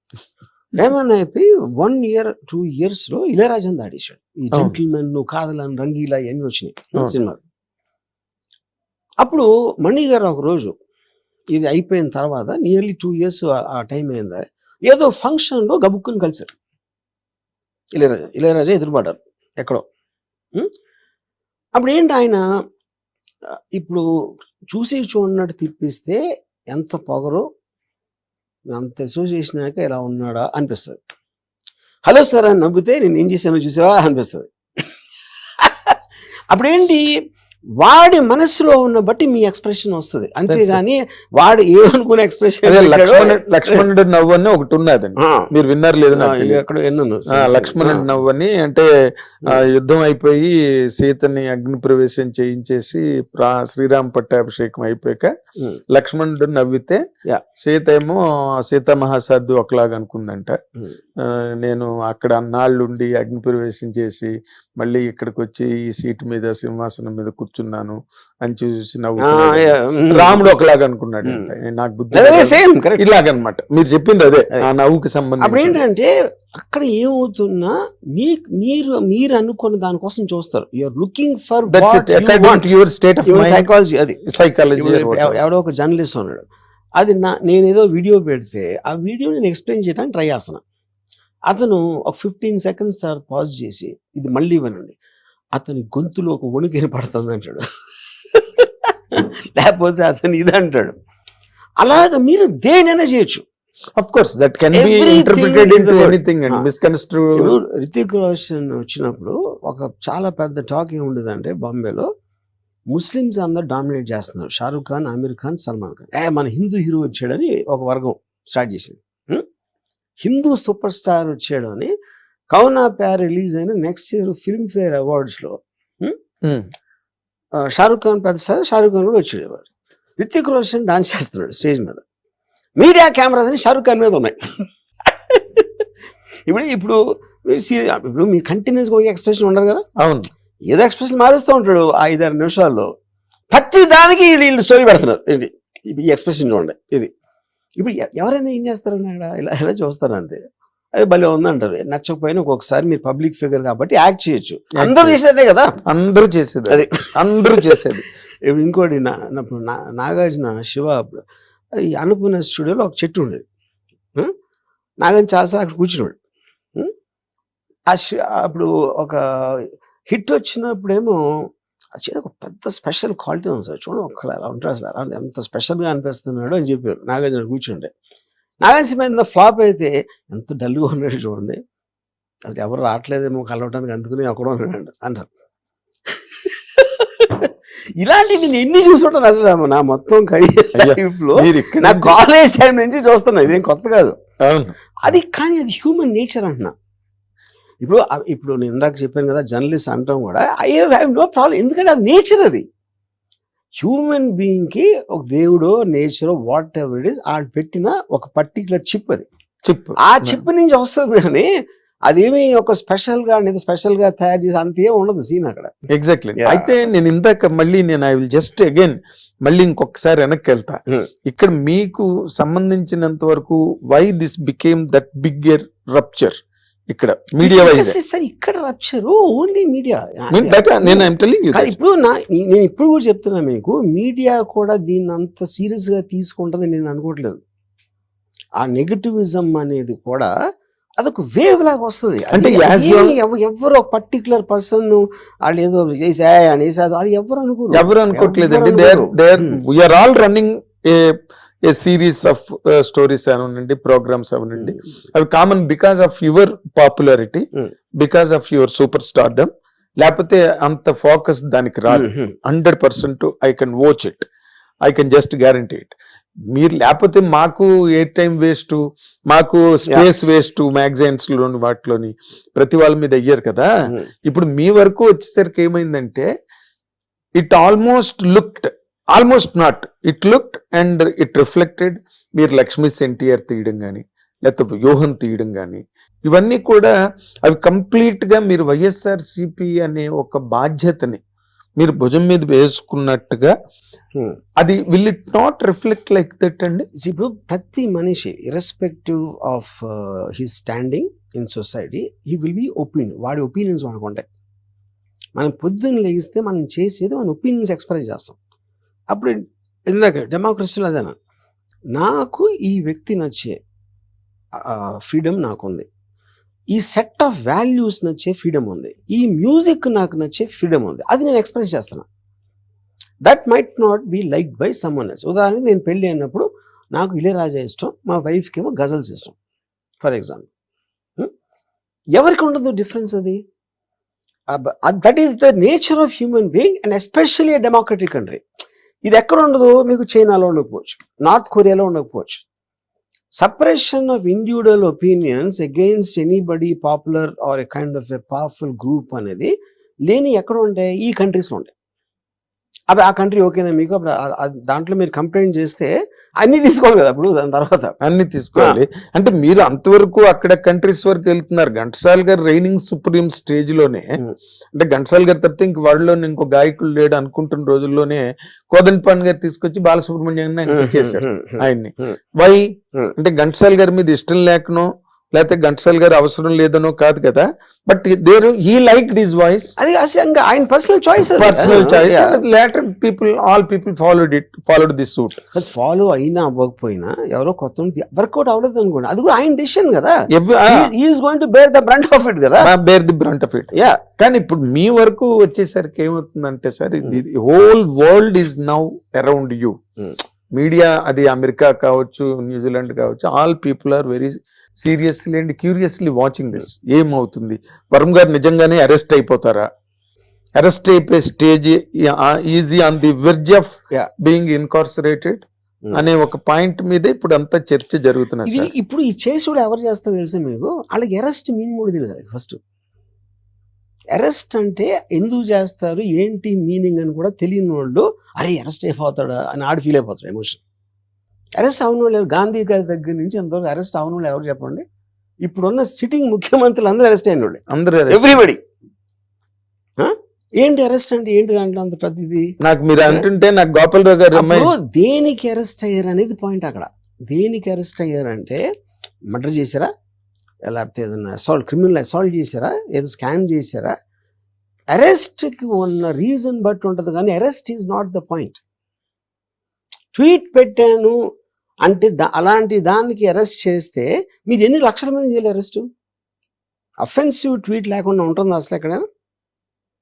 రెహమాన్ అయిపోయి 1 year 2 years ఇళయరాజాని దాటేశాడు. ఈ జెంటిల్మెన్, కాదలని, రంగీలా ఇవన్నీ వచ్చినాయి సినిమాలు. అప్పుడు మణి గారు ఒక రోజు ఇది అయిపోయిన తర్వాత నియర్లీ 2 years ఆ టైం అయిందా, ఏదో ఫంక్షన్లో గబుక్కుని కలిశారు. ఇళయరాజా ఎదురుపడ్డారు ఎక్కడో. అప్పుడు ఏంటి ఆయన ఇప్పుడు చూసి చూడనట్టు తిప్పిస్తే ఎంత పొగరో, అంత అసోసియేషన్ అయ్యాక ఇలా ఉన్నాడా అనిపిస్తుంది. హలో సార్ అని నవ్వితే నేను ఏం చేశానో చూసావా అనిపిస్తుంది. అప్పుడేంటి వాడి మనసులో ఉన్న బట్టి మీ ఎక్స్ప్రెషన్ వస్తుంది, అంతేగాని వాడు ఏమనుకునే ఎక్స్ప్రెషన్. లక్ష్మణుడు నవ్వు అని ఒకటి ఉన్నదండి, మీరు విన్నారు లేదు అక్కడ ఎన్నో. లక్ష్మణుడు నవ్వు అని అంటే యుద్ధం అయిపోయి సీతని అగ్ని ప్రవేశం చేయించేసి శ్రీరామ పట్టాభిషేకం అయిపోయాక లక్ష్మణుడు నవ్వితే సీత ఏమో సీతా మహాసాధు ఒకలాగా అనుకుందంట. నేను అక్కడ అన్నాళ్ళుండి అగ్ని ప్రవేశం చేసి మళ్ళీ ఇక్కడికి వచ్చి ఈ సీటు మీద సింహాసనం మీద కూర్చున్నాను అని చూసి నవ్వు. రాముడు ఒకలాగా అనుకున్నాడు. నాకు బుద్ధి ఇలాగనమాట మీరు చెప్పింది అదే ఆ నవ్వుకి సంబంధించి. అప్పుడు ఏంటంటే అక్కడ ఏమవుతున్నా మీరు అనుకున్న దానికోసం చూస్తారు. You're looking for your state of psychology. అది సైకాలజీ. ఎవడో ఒక జర్నలిస్ట్ ఉన్నాడు, అది నేను ఏదో వీడియో పెడితే ఆ వీడియో నేను ఎక్స్ప్లెయిన్ చేయడానికి ట్రై చేస్తున్నా. అతను ఒక 15 seconds తర్వాత పాజ్ చేసి ఇది మళ్ళీ వినండి, అతని గొంతులో ఒక వణుకు పడుతుంది అంటాడు, లేకపోతే అతను ఇది అంటాడు. అలాగ మీరు దేనైనా చేయొచ్చు. Of course, that can be interpreted into anything and misconstrued. Hrithik Roshan వచ్చినప్పుడు ఒక చాలా పెద్ద టాక్ ఏమి ఉండేదంటే, బాంబేలో ముస్లిమ్స్ అందరు డామినేట్ చేస్తున్నారు. షారూక్ ఖాన్, ఆమిర్ ఖాన్, సల్మాన్ ఖాన్. మన హిందూ హీరో వచ్చాడని ఒక వర్గం స్టార్ట్ చేసింది. హిందూ సూపర్ స్టార్ వచ్చాడు అని కౌనా ప్యార్ రిలీజ్ అయిన నెక్స్ట్ ఇయర్ ఫిల్మ్ఫేర్ అవార్డ్స్లో షారూక్ ఖాన్ పెద్ద స్టార్, షారూక్ ఖాన్ కూడా వచ్చాడు. రితిక్ రోషన్ డాన్స్ చేస్తున్నాడు స్టేజ్ మీద. మీడియా కెమెరాస్ అని షారూక్ ఖాన్ మీద ఉన్నాయి. ఇప్పుడు మీ కంటిన్యూస్గా ఒక ఎక్స్ప్రెషన్ ఉండరు కదా. అవును, ఏదో ఎక్స్ప్రెషన్ మారుస్తూ ఉంటాడు 5-6 నిమిషాల్లో. ప్రతి దానికి వీళ్ళు స్టోరీ పెడుతున్నారు. ఏంటి ఈ ఎక్స్ప్రెషన్ చూడండి. ఇది ఇప్పుడు ఎవరైనా ఏం చేస్తారని అక్కడ ఇలా చూస్తారు అంతే. అది భలే ఉందంటారు. నచ్చకపోయినా ఒక్కొక్కసారి మీరు పబ్లిక్ ఫిగర్ కాబట్టి యాక్ట్ చేయొచ్చు. అందరూ చేసేదే కదా, అందరూ చేసేది, అది అందరూ చేసేది. ఇప్పుడు ఇంకోటి నాగార్జున శివ ఈ అన్నపూర్ణ స్టూడియోలో ఒక చెట్టు ఉండేది. నాగార్జున చాలాసార్లు అక్కడ కూర్చున్నాడు. అప్పుడు ఒక హిట్ వచ్చినప్పుడేమో ఒక పెద్ద స్పెషల్ క్వాలిటీ ఉంది సార్, చూడండి ఒక్కలా ఎలా ఉంటారు అసలు, అలా ఎంత స్పెషల్గా అనిపిస్తున్నాడు అని చెప్పారు. నాగార్జున కూర్చుంటే నాగార్జున సినిమా ఎంత ఫ్లాప్ అయితే ఎంత డల్గా ఉన్నాడు చూడండి, అది ఎవరు రావట్లేదేమో కలవటానికి, అందుకుని అక్కడ ఉన్నాడు అంటారు. ఇలాంటి నేను ఎన్ని చూసుంటాను అసలు నా మొత్తం లైఫ్ లో. నా కాలేజ్ టైం నుంచి చూస్తున్నా, ఇదేం కొత్త కాదు అది. కానీ అది హ్యూమన్ నేచర్ అంటున్నా. ఇప్పుడు నేను ఇందాక చెప్పాను కదా, జర్నలిస్ట్ అంటాం కూడా ఐ హ్యావ్ నో ప్రాబ్లం, ఎందుకంటే అది నేచర్. అది హ్యూమన్ బీయింగ్ కి ఒక దేవుడో నేచరో వాట్ ఎవర్ ఇట్ ఇస్ ఆడు పెట్టిన ఒక పర్టికులర్ చిప్ అది. చిప్ ఆ చిప్ నుంచి వస్తుంది కానీ అదేమి ఒక స్పెషల్ గా తయారు చేసి అంతే ఉండదు సీన్ అక్కడ. ఎగ్జాక్ట్లీ. అయితే నేను ఇందాక మళ్ళీ ఐ విల్ జస్ట్ అగైన్ మళ్ళీ ఇంకొకసారి వెనక్కి వెళ్తా. ఇక్కడ మీకు సంబంధించినంత వరకు why this became that bigger rupture ఇక్కడ మీడియా వైజ్? ఇక్కడ రప్చర్ ఓన్లీ మీడియా. ఇప్పుడు నేను ఇప్పుడు కూడా చెప్తున్నా మీకు, మీడియా కూడా దీన్ని అంత సీరియస్ గా తీసుకుంటుంది నేను అనుకోవట్లేదు. ఆ నెగటివిజం అనేది కూడా అదొక వేవ్ లాగా వస్తుంది. అంటే ఎవరు ఒక పర్టికులర్ పర్సన్ వాళ్ళు ఏదో చేసా అనేసి వాళ్ళు ఎవరు అనుకోవట్లేదు అండి. We're all running a series of stories అవనండి, ప్రోగ్రామ్స్ అవనండి, అవి common because of your popularity, because of your super stardom. లేకపోతే అంత ఫోకస్ దానికి రాదు. 100% I can watch it, I can just guarantee it. మీరు లేకపోతే మాకు ఎయిర్ టైం వేస్ట్, మాకు స్పేస్ వేస్ట్, మ్యాగజైన్స్ లోని వాటిలోని ప్రతి వాళ్ళ మీద అయ్యారు కదా. ఇప్పుడు మీ వరకు వచ్చేసరికి ఏమైందంటే it almost not it looked and it reflected. మీరు లక్ష్మీ ఎన్టీఆర్ తీయడం కానీ లేకపోతే వ్యూహం తీయడం కానీ ఇవన్నీ కూడా అవి కంప్లీట్ గా మీరు వైఎస్ఆర్సీపీ అనే ఒక బాధ్యతని మీరు భుజం మీద వేసుకున్నట్టుగా అది will it not reflect like that అండి? ఇప్పుడు ప్రతి మనిషి irrespective of his standing in society he will be opinion. వాడి ఒపీనియన్స్ వాడికి ఉంటాయి. మనం పొద్దున్న లేగిస్తే మనం చేసేది మన ఒపీనియన్స్ ఎక్స్ప్రెస్ చేస్తాం. అప్పుడు ఇందాక డెమోక్రసీలో అదేనా, నాకు ఈ వ్యక్తి నచ్చే ఫ్రీడమ్ నాకుంది, ఈ సెట్ ఆఫ్ వాల్యూస్ నచ్చే ఫ్రీడమ్ ఉంది, ఈ మ్యూజిక్ నాకు నచ్చే ఫ్రీడమ్ ఉంది, అది నేను ఎక్స్ప్రెస్ చేస్తాను. That might not be liked by someone else. ఉదాహరణకి నేను పెళ్ళి అయినప్పుడు నాకు ఇళయరాజా ఇష్టం, మా వైఫ్కి ఏమో గజల్స్ ఇష్టం ఫర్ ఎగ్జాంపుల్. ఎవరికి ఉండదు డిఫరెన్స్ అది. That is the nature of human being and especially democratic country. ఇది ఎక్కడ ఉండదు? మీకు చైనాలో ఉండకపోవచ్చు, నార్త్ కొరియాలో ఉండకపోవచ్చు. Suppression of individual opinions against anybody popular or a kind of a powerful group అనేది లేని ఎక్కడ ఉంటాయి? ఈ కంట్రీస్లో ఉంటాయి. అవి ఆ కంట్రీ ఓకేనా మీకు? దాంట్లో మీరు కంప్లైంట్ చేస్తే అన్ని తీసుకోవాలి కదా, అప్పుడు దాని తర్వాత అన్ని తీసుకోవాలి. అంటే మీరు అంతవరకు అక్కడ కంట్రీస్ వరకు వెళ్తున్నారు. ఘంటసాల్ గారు రైనింగ్ సుప్రీం స్టేజ్ లోనే, అంటే ఘంటసాల్ గారు తప్పితే ఇంక వాళ్ళలో ఇంకో గాయకులు లేడు అనుకుంటున్న రోజుల్లోనే కోదండపాణి గారు తీసుకొచ్చి బాలసుబ్రహ్మణ్యం చేశారు ఆయన్ని. వై అంటే ఘంటసాల్ గారి మీద ఇష్టం లేకనో లేకపోతే ఘంటసాల్ గారు అవసరం లేదనో కాదు కదా, but he liked his voice. అది ఆయన personal choice. Later all people followed this suit. Follow అయినా అవ్వకపోయినా ఎవరో కొత్త వర్కౌట్ అవ్వలేదు అనుకోండి, అది కూడా ఆయన డిసిషన్ కదా. Is going to bear the brunt of it కదా, bear the brunt of it. కానీ ఇప్పుడు మీ వరకు వచ్చేసరికి ఏమవుతుందంటే sir, whole world is now around you. Media, అది అమెరికా కావచ్చు, న్యూజిలాండ్ కావచ్చు, all people are very seriously and curiously watching this. ఏమవుతుంది? వరుణ్ గారు నిజంగానే అరెస్ట్ అయిపోతారా? అరెస్ట్ అయిపోయే stage is he on the verge of being incarcerated అనే ఒక పాయింట్ మీద ఇప్పుడు అంతా చర్చ జరుగుతున్నది. ఇప్పుడు ఈ చేసుడు ఎవరు చేస్తారు తెలుసా మీకు? వాళ్ళకి అరెస్ట్ మీనింగ్ కూడా తెలియదు. ఫస్ట్ అరెస్ట్ అంటే ఎందుకు చేస్తారు, ఏంటి మీనింగ్ అని కూడా తెలియని వాళ్ళు అరే అరెస్ట్ అయిపోతాడా అని ఆడు ఫీల్ అయిపోతాడు. ఎమోషన్ అరెస్ట్ అవున వాళ్ళు గాంధీ గారి దగ్గర నుంచి ఎంతవరకు అరెస్ట్ అవున వాళ్ళు ఎవరు చెప్పండి? ఇప్పుడున్న సిట్టింగ్ ముఖ్యమంత్రులు అందరూ అరెస్ట్ అయిన వాళ్ళే, అందరూ ఎవ్రీబడి. ఏంటి అరెస్ట్ అంటే ఏంటి? దాంట్లో అంత పెద్దది నాకు మీరు అంటుంటే నాకు గోపాలరావు గారు దేనికి అరెస్ట్ అయ్యారు అనేది పాయింట్. అక్కడ దేనికి అరెస్ట్ అయ్యారంటే మర్డర్ చేశారా, లేకపోతే ఏదైనా అసాల్ట్, క్రిమినల్ అసాల్ట్ చేశారా, ఏదో స్కామ్ చేశారా? అరెస్ట్కి ఉన్న రీజన్ బట్టి ఉంటుంది, కానీ arrest is not the point. Tweet పెట్టాను అంటే అలాంటి దానికి అరెస్ట్ చేస్తే మీరు ఎన్ని లక్షల మంది చేయాలి అరెస్టు? అఫెన్సివ్ ట్వీట్ లేకుండా ఉంటుంది అసలు ఎక్కడైనా?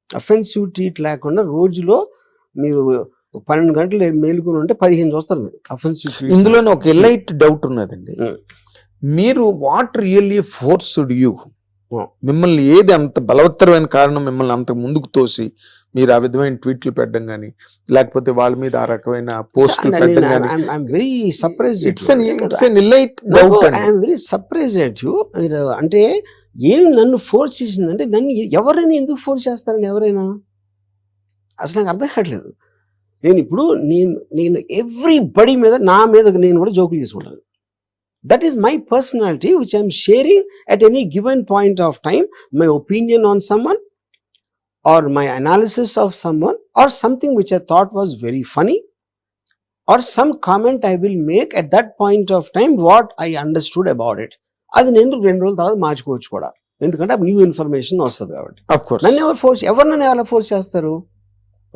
అఫెన్సివ్ ట్వీట్ లేకుండా రోజులో మీరు 12 గంటలు మేలుకుని ఉంటే 15 చూస్తారు మీరు అఫెన్సివ్ ట్వీట్. ఇందులోనే ఒక ఎలైట్ డౌట్ ఉన్నదండి. మీరు వాట్ రియల్లీ ఫోర్స్డ్ యూ, మిమ్మల్ని ఏది అంత బలవత్తరమైన కారణం మిమ్మల్ని అంత ముందుకు తోసి మీరు ఆ విధమైన ట్వీట్లు పెట్టడం కానీ లేకపోతే వాళ్ళ మీద ఆ రకమైన పోస్టులు పెట్టడం కానీ? అంటే ఏమి నన్ను ఫోర్స్ చేసిందంటే, నన్ను ఎవరైనా ఎందుకు ఫోర్స్ చేస్తారని ఎవరైనా అసలు నాకు అర్థం కావట్లేదు. నేను ఇప్పుడు నేను ఎవ్రీబడి మీద నా మీద నేను కూడా జోకులు చేసుకుంటాను. That is my personality which I'm sharing at any given point of time, my opinion on someone or my analysis of someone or something which I thought was very funny or some comment I will make at that point of time what I understood about it. అది నేను 2 రోజుల తర్వాత మార్చుకోవచ్చు కూడా, ఎందుకంటే new information వస్తుంది కాబట్టి. నన్ను ఎవరినైనా ఎలా ఫోర్స్ చేస్తారు?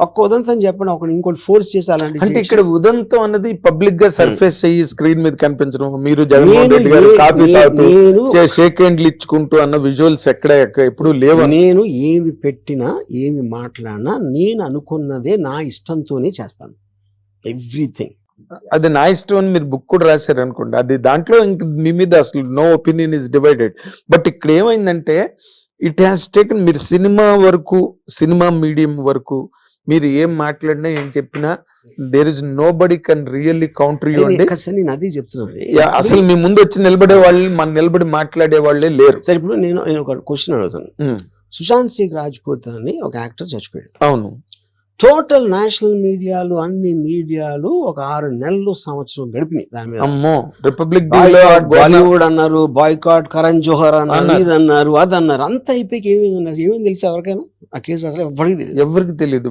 ఒక్క ఉదంతం చెప్పండి, ఒకటి ఇంకోటి ఫోర్స్ చేసి అలాంటి. అంటే ఇక్కడ ఉదంతం అన్నది పబ్లిక్ గా సర్ఫేస్ అయ్యి స్క్రీన్ మీద కనిపించడం, మీరు జగన్మోహన్ రెడ్డి గారు కాఫీ తాగుతూ షేక్ హ్యాండ్లు ఇచ్చుకుంటూ అన్న విజువల్స్ ఎక్కడ ఎప్పుడు లేవు. నేను ఏమి పెట్టినా ఏమి మాట్లాడినా నేను అనుకున్నదే నా ఇష్టంతోనే చేస్తాను, ఎవ్రీథింగ్. అది నా ఇష్టం అని మీరు బుక్ కూడా రాశారు అనుకోండి, అది దాంట్లో ఇంక మీ మీద అసలు no opinion is divided. But ఇక్కడ ఏమైందంటే ఇట్ హ్యాస్ టేకన్, మీరు సినిమా వరకు, సినిమా మీడియం వరకు మీరు ఏం మాట్లాడినా ఏం చెప్పినా there is nobody can really counter you అండి. నేను అదే చెప్తున్నాను, అసలు మీ ముందు వచ్చి నిలబడే వాళ్ళు, మన నిలబడి మాట్లాడే వాళ్ళే లేరు. సరే ఇప్పుడు నేను ఒక క్వశ్చన్ అడుగుతాను. సుశాంత్ సింగ్ రాజ్పూత్ అని ఒక యాక్టర్ చచ్చిపోయాడు. అవును. టోటల్ నేషనల్ మీడియాలు, అన్ని మీడియాలు ఒక 6 నెలలు సంవత్సరం గడిపినాయి దాని మీద. అమ్మో, రిపబ్లిక్ బాలీవుడ్ అన్నారు, బాయ్కాట్ కరణ్ జోహర్ అన్నారు, ఇది అన్నారు, అది అన్నారు. అంత అయిపోయి ఏమేమి తెలుసు ఎవరికైనా? ఆ కేసు అసలు ఎవరికి తెలియదు.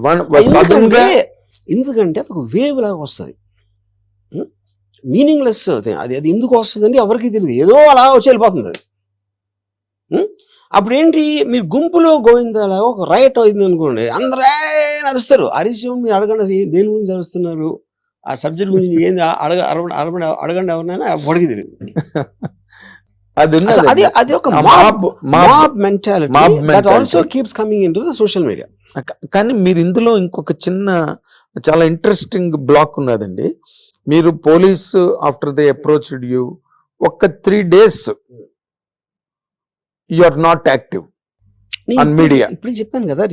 ఎందుకంటే అది ఒక వేవ్ లాగా వస్తుంది, మీనింగ్లెస్. అది ఎందుకు వస్తుంది అంటే ఎవరికి తెలియదు, ఏదో అలా వచ్చి వెళ్ళిపోతుంది అది. అప్పుడు ఏంటి, మీరు గుంపులో గోవిందాలా ఒక రైట్ అయింది అనుకోండి, అందరూ నడుస్తారు. హరీశ్యం మీరు అడగండి దేని గురించి అరుస్తున్నారు, ఆ సబ్జెక్ట్ గురించి ఏంది అడగండి ఎవరినైనా ఎవరికి తెలియదు. అది ఒక mob mentality that also keeps coming into the social media. కానీ మీరు ఇందులో ఇంకొక చిన్న చాలా ఇంట్రెస్టింగ్ బ్లాక్ ఉన్నదండి. మీరు police after they approached you, ఒక 3 days you are not active on media. ఇప్పుడు చెప్పాను కదా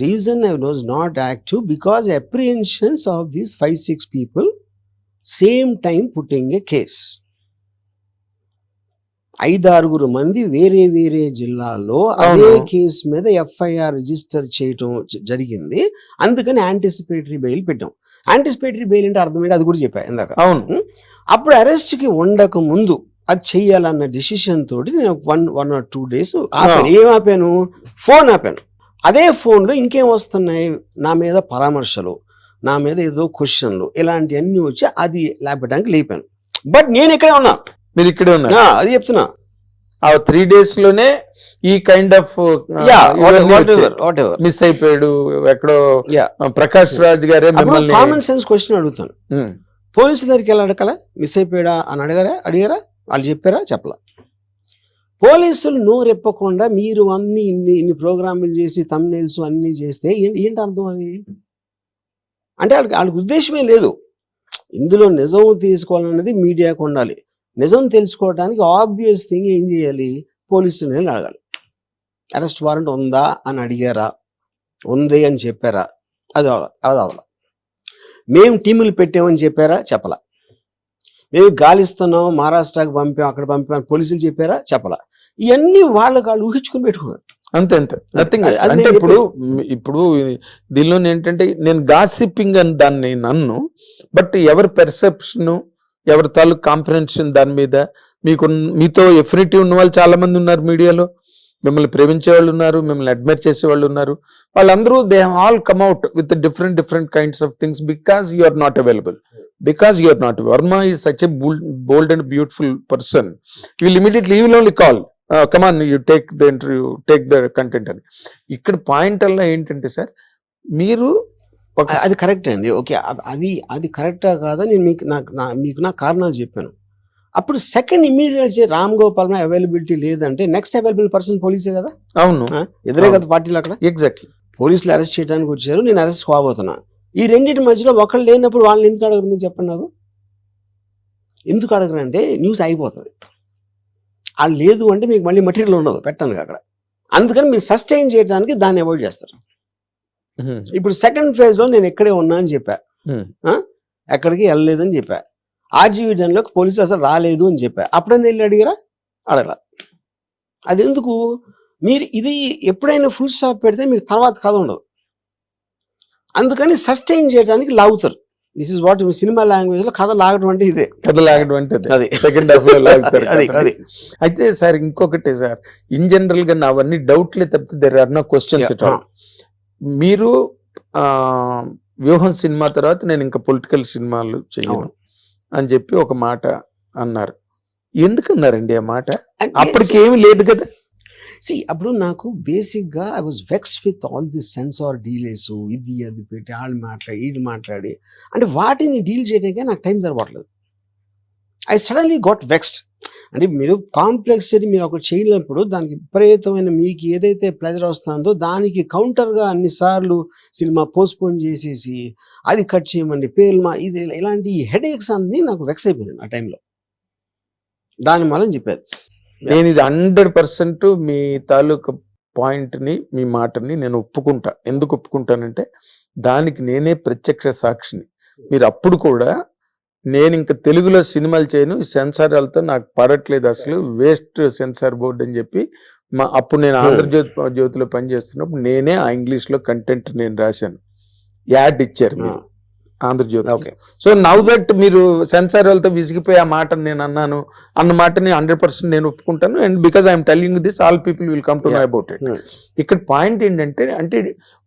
reason I was not active because apprehensions of these 5-6 people same time putting a case. 5-6 మంది వేరే వేరే జిల్లాల్లో అదే కేసు మీద FIR రిజిస్టర్ చేయటం జరిగింది. అందుకని యాంటిసిపేటరీ బెయిల్ పెట్టాం. యాంటిసిపేటరీ బెయిల్ అంటే అర్థం ఏంటి అది కూడా చెప్పా ఇందాక. అవును. అప్పుడు అరెస్ట్ కి ఉండక ముందు అది చెయ్యాలన్న డిసిషన్ తోటి నేను 1 or 2 days ఆపాను. ఏం ఆపాను? ఫోన్ ఆపాను. అదే ఫోన్లో ఇంకేం వస్తున్నాయి, నా మీద పరామర్శలు, నా మీద ఏదో క్వశ్చన్లు, ఇలాంటివన్నీ వచ్చి అది లేపడానికి లేపాను. బట్ నేను ఇక్కడే ఉన్నా, మీరు ఇక్కడే ఉన్నా, అది చెప్తున్నా. ఆ 3 days లోనే ఈ కైండ్ ఆఫ్ మిస్ అయిపోయాడు ఎక్కడో ప్రకాష్ రాజ్ గారే. కామన్ సెన్స్ క్వశ్చన్ అడుగుతాను, పోలీసు దగ్గరికి ఎలా అడగాల? మిస్ అయిపోయాడా అని అడిగారా? వాళ్ళు చెప్పారా? చెప్పలా. పోలీసులు నోరెప్పకుండా మీరు ఇన్ని ప్రోగ్రాములు చేసి థంబ్నెయిల్స్ అన్ని చేస్తే ఏంటి అర్థం? అది అంటే వాళ్ళకి ఉద్దేశమే లేదు. ఇందులో నిజం తీసుకోవాలన్నది మీడియాకు ఉండాలి. నిజం తెలుసుకోవడానికి ఆబ్వియస్ థింగ్ ఏం చేయాలి? పోలీసులు అడగాలి. అరెస్ట్ వారెంట్ ఉందా అని అడిగారా? ఉంది అని చెప్పారా? అది అవలా. మేము టీములు పెట్టామని చెప్పారా? చెప్పలా. మేము గాలిస్తున్నాం, మహారాష్ట్రకి పంపాం, అక్కడ పంపాం, పోలీసులు చెప్పారా? చెప్పలా. ఇవన్నీ వాళ్ళు ఊహించుకుని పెట్టుకున్నారు. అంతే. నథింగ్. అంటే ఇప్పుడు దీనిలో ఏంటంటే నేను గాసిపింగ్ అని దాన్ని నన్ను, బట్ ఎవరి పెర్సెప్షన్, ఎవరి తాలూకు కాంప్రహెన్షన్ దాని మీద మీతో ఎఫినిటీ ఉన్న వాళ్ళు చాలా మంది ఉన్నారు మీడియాలో. మిమ్మల్ని ప్రేమించే వాళ్ళు ఉన్నారు, మిమ్మల్ని అడ్మైర్ చేసే వాళ్ళు ఉన్నారు. వాళ్ళందరూ they have all come out with different kinds of things because you are not available. Because you are not. Verma is such a bold and beautiful person. You will only call. Come on, you take the interview, take the content. అని ఇక్కడ point అలా ఏంటంటే sir, మీరు అది correct అండి. Okay, అది కరెక్టా కాదా నేను మీకు నా కారణాలు చెప్పాను. అప్పుడు second immediate Ram Gopal availability లేదంటే నెక్స్ట్ అవైలబుల్ పర్సన్ పోలీసే కదా. అవును, ఎదురే కదా పార్టీలు అక్కడ. ఎగ్జాక్ట్లీ. పోలీసులు అరెస్ట్ చేయడానికి వచ్చారు, నేను అరెస్ట్ కాబోతున్నా. ఈ రెండింటి మధ్యలో ఒకళ్ళు లేనప్పుడు వాళ్ళని ఎందుకు అడగరు? మీరు చెప్పండి నాకు. ఎందుకు అడగరు అంటే న్యూస్ అయిపోతుంది. వాళ్ళు లేదు అంటే మీకు మళ్ళీ మెటీరియల్ ఉండదు పెట్టడానికి అక్కడ. అందుకని మీరు సస్టైన్ చేయడానికి దాన్ని అవాయిడ్ చేస్తారు. ఇప్పుడు సెకండ్ ఫేజ్ లో నేను ఎక్కడే ఉన్నా అని చెప్పా, ఎక్కడికి వెళ్ళలేదని చెప్పా. ఆర్జీవీడన్లోకి పోలీసులు అసలు రాలేదు అని చెప్పా. అప్పుడైనా వెళ్ళి అడిగారా? అడగల. అది ఎందుకు? మీరు ఇది ఎప్పుడైనా ఫుల్ స్టాప్ పెడితే మీకు తర్వాత కథ ఉండదు. అందుకని సస్టైన్ చేయడానికి లాగుతారు. This is what cinema language లో కథ లాగడం అంటే ఇదే. కథ లాగడం అంటే అది సెకండ్ హాఫ్ లో లాగుతారు. అది అయితే సార్ ఇంకొకటి సార్, ఇన్ జనరల్ గా అవన్నీ డౌట్లే తప్పితే there are no questions at all. మీరు వ్యూహం సినిమా తర్వాత నేను ఇంకా పొలిటికల్ సినిమాలు చెయ్యను అని చెప్పి ఒక మాట అన్నారు. ఎందుకన్నారండి ఆ మాట? అప్పటికి ఏమి లేదు కదా. అప్పుడు నాకు బేసిక్ గా I was vexed with all this censor delays, ఇది అది పెట్టి వాళ్ళు మాట్లాడి వీళ్ళు మాట్లాడి, అంటే వాటిని డీల్ చేయడానికి నాకు టైం సరిపోవట్లేదు. I suddenly got vexed. అంటే మీరు కాంప్లెక్సిటీ మీరు ఒకటి చేయలేనప్పుడు దానికి విపరీతమైన మీకు ఏదైతే ప్లెజర్ వస్తుందో దానికి కౌంటర్గా అన్నిసార్లు సినిమా పోస్ట్పోన్ చేసేసి అది కట్ చేయమండి పేర్లు ఇది ఇలాంటి హెడేక్స్ అన్ని నాకు వెక్స్ అయిపోయింది ఆ టైంలో. దాని వల్ల చెప్పేది నేను ఇది 100% మీ తాలూకు పాయింట్ని మీ మాటని నేను ఒప్పుకుంటా. ఎందుకు ఒప్పుకుంటానంటే దానికి నేనే ప్రత్యక్ష సాక్షిని. మీరు అప్పుడు కూడా నేను ఇంకా తెలుగులో సినిమాలు చేయను, సెన్సార్లతో నాకు పడట్లేదు, అసలు వేస్ట్ సెన్సార్ బోర్డు అని చెప్పి అప్పుడు నేను ఆంధ్రజ్యోతిలో పనిచేస్తున్నప్పుడు నేనే ఆ ఇంగ్లీష్లో కంటెంట్ నేను రాశాను. యాడ్ ఇచ్చారు మీరు Andhra Jyothy. Okay, so now that మీరు సెన్సార్ వాళ్ళతో విసిగిపోయి ఆ మాట నేను అన్నాను అన్న మాటని 100% నేను ఒప్పుకుంటాను. And because I'm telling this all people will come to know about it. ఇక్కడ పాయింట్ ఏంటంటే, అంటే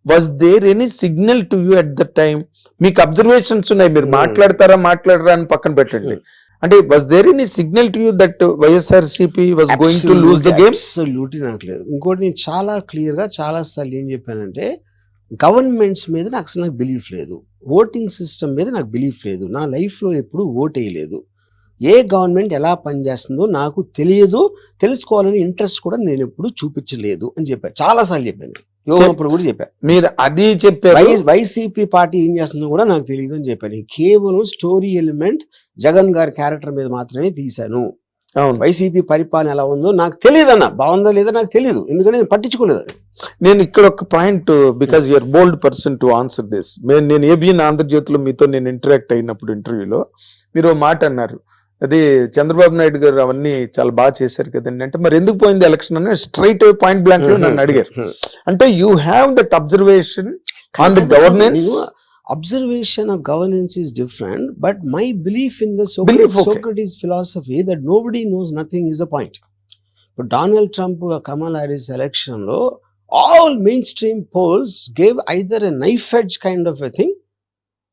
was there any signal to you at the time? మీకు అబ్జర్వేషన్స్ ఉన్నాయి, మీరు మాట్లాడరా అని పక్కన పెట్టండి. అంటే was there any signal to you that YSRCP was going to lose the game? Absolutely నాకు లేదు. ఇంకోటి నేను చాలా క్లియర్ గా చాలా సార్లు ఏం చెప్పానంటే, గవర్నమెంట్స్ మీద నాకు బిలీఫ్ లేదు, ఓటింగ్ సిస్టమ్ మీద నాకు బిలీఫ్ లేదు, నా లైఫ్లో ఎప్పుడు ఓట్ వేయలేదు, ఏ గవర్నమెంట్ ఎలా పనిచేస్తుందో నాకు తెలియదు, తెలుసుకోవాలని ఇంట్రెస్ట్ కూడా నేను ఎప్పుడు చూపించలేదు అని చెప్పాను. చాలాసార్లు చెప్పాను, యోగప్పుడు కూడా చెప్పాను. మీరు అది చెప్పారు. వైసీపీ పార్టీ ఏం చేస్తుందో కూడా నాకు తెలియదు అని చెప్పాను. కేవలం స్టోరీ ఎలిమెంట్ జగన్ గారి క్యారెక్టర్ మీద మాత్రమే తీశాను. వైసీపీ పరిపాలన ఎలా ఉందో నాకు తెలియదు అన్న, బాగుందో లేదో నాకు తెలియదు, ఎందుకంటే నేను పట్టించుకోలేదు. నేను ఇక్కడ ఒక point, because you're bold person to answer this. నేను ఏబిఎన్ ఆంధ్రజ్యోతిలో మీతో నేను ఇంటరాక్ట్ అయినప్పుడు ఇంటర్వ్యూలో మీరు మాట అన్నారు, అది చంద్రబాబు నాయుడు గారు అవన్నీ చాలా బాగా చేశారు కదండి అంటే, మరి ఎందుకు పోయింది ఎలక్షన్ అని స్ట్రైట్ పాయింట్ బ్లాంక్ లో నన్ను అడిగారు. అంటే you have that observation on the governance. Observation of governance is different, but my belief in the Socrates philosophy that nobody knows nothing is a point. But Donald Trump Kamala Harris election lo all mainstream polls gave either a knife edge kind of a thing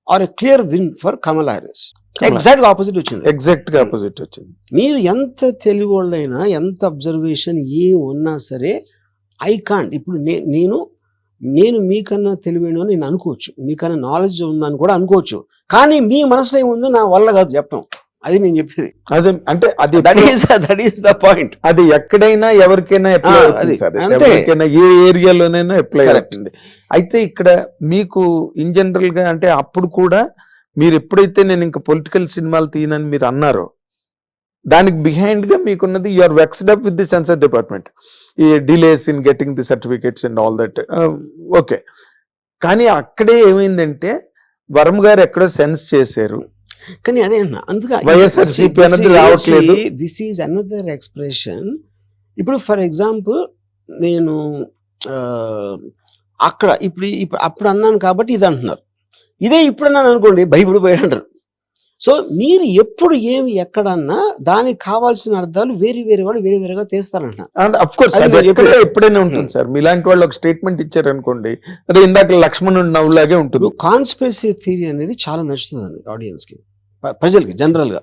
or a clear win for Kamala Harris. Exact opposite వచ్చింది. Exact గా opposite వచ్చింది. మీరు ఎంత తెలివివాళ్ళైనా ఎంత observation ఏ ఉన్నా సరే I can't. ఇప్పుడు నేను మీకన్నా తెలివైన నేను అనుకోవచ్చు, మీకన్నా నాలెడ్జ్ ఉందని కూడా అనుకోవచ్చు, కానీ మీ మనసులో ఏముందో నా వల్ల కాదు చెప్పడం. అది నేను చెప్పేది. అదే అంటే అది దట్ ఈస్ ద పాయింట్. అది ఎక్కడైనా ఎవరికైనా అప్లై అవుతుంది, ఎవరికైనా ఏ ఏరియాలోనైనా అప్లై అవుతుంది. అయితే ఇక్కడ మీకు ఇన్ జనరల్ గా అంటే అప్పుడు కూడా మీరు ఎప్పుడైతే నేను ఇంకా పొలిటికల్ సినిమాలు తీయనని మీరు అన్నారో, దానికి బిహైండ్ గా మీకున్నది you are vexed up with the censor department, ఈ delays in getting the certificates and all that. Okay, కానీ అక్కడే ఏమైందంటే వరం గారు ఎక్కడో సెన్స్ చేశారు, కానీ అదే అందుకే వైఎస్ఆర్సీపీ అనేది రావట్లేదు. This is another expression. ఇప్పుడు ఫర్ ఎగ్జాంపుల్ నేను అక్కడ ఇప్పుడు అప్పుడు అన్నాను కాబట్టి ఇది అంటున్నారు, ఇదే ఇప్పుడు అన్నాను అనుకోండి భయపడిపోయాడు అంటారు. సో మీరు ఎప్పుడు ఏమి ఎక్కడన్నా దానికి కావాల్సిన అర్థాలు వేరే వాళ్ళు వేరేగా తీస్తారంటున్నారు. ఎప్పుడైనా ఉంటుంది సార్. మీలాంటి వాళ్ళు ఒక స్టేట్మెంట్ ఇచ్చారు అనుకోండి, అదే ఇందాక లక్ష్మణుడు నవ్వులాగే ఉంటుంది. కాన్స్పిరసీ థియరీ అనేది చాలా నచ్చుతుందండి ఆడియన్స్ కి, ప్రజలకి జనరల్ గా.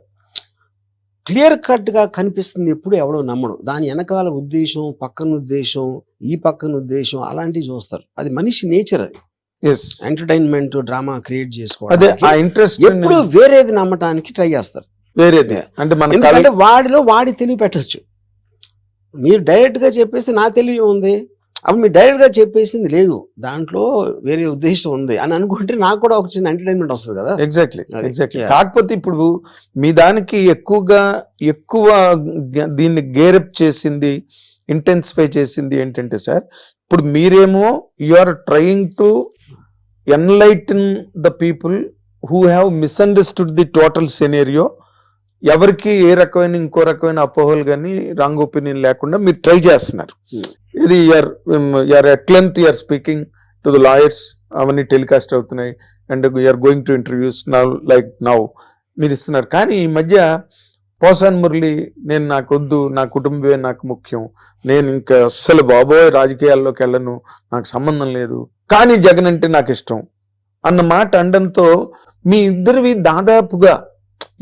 క్లియర్ కట్ గా కనిపిస్తుంది, ఎప్పుడు ఎవడో నమ్మడు. దాని వెనకాల ఉద్దేశం, పక్కన ఉద్దేశం, ఈ పక్కన ఉద్దేశం అలాంటివి చూస్తారు. అది మనిషి నేచర్. అది ఎంటర్టైన్మెంట్ డ్రామా క్రియేట్ చేసుకోవాలి, ఎప్పుడు వేరేది నమ్మటానికి ట్రై చేస్తారు. వేరేది అంటే ఎందుకంటే వాడి తెలివి పెట్టచ్చు. మీరు డైరెక్ట్ గా చెప్పేస్తే నా తెలివి ఉంది, అప్పుడు మీరు డైరెక్ట్ గా చెప్పేసింది లేదు, దాంట్లో వేరే ఉద్దేశం ఉంది అని అనుకుంటే నాకు కూడా ఒక చిన్న ఎంటర్టైన్మెంట్ వస్తుంది కదా. ఎగ్జాక్ట్లీ. కాకపోతే ఇప్పుడు మీ దానికి ఎక్కువ దీన్ని గేరప్ చేసింది, ఇంటెన్సిఫై చేసింది ఏంటంటే సార్, ఇప్పుడు మీరేమో you are trying to enlighten the people who have misunderstood the total scenario. ఎవరికి ఏ రకమైన ఇంకో రకమైన అపోహలు కానీ రాంగ్ ఒపీనియన్ లేకుండా మీరు ట్రై చేస్తున్నారు. ఇది you're at length you're speaking, to the lawyers అవన్నీ టెలికాస్ట్ అవుతున్నాయి and we're going to interviews now మీరు ఇస్తున్నారు. కానీ ఈ మధ్య పోసాన్ మురళి నేను నాకు వద్దు, నా కుటుంబమే నాకు ముఖ్యం, నేను ఇంకా అస్సలు బాబోయ్ రాజకీయాల్లోకి వెళ్ళను, నాకు సంబంధం లేదు, కానీ జగన్ అంటే నాకు ఇష్టం అన్న మాట అనడంతో మీ ఇద్దరివి దాదాపుగా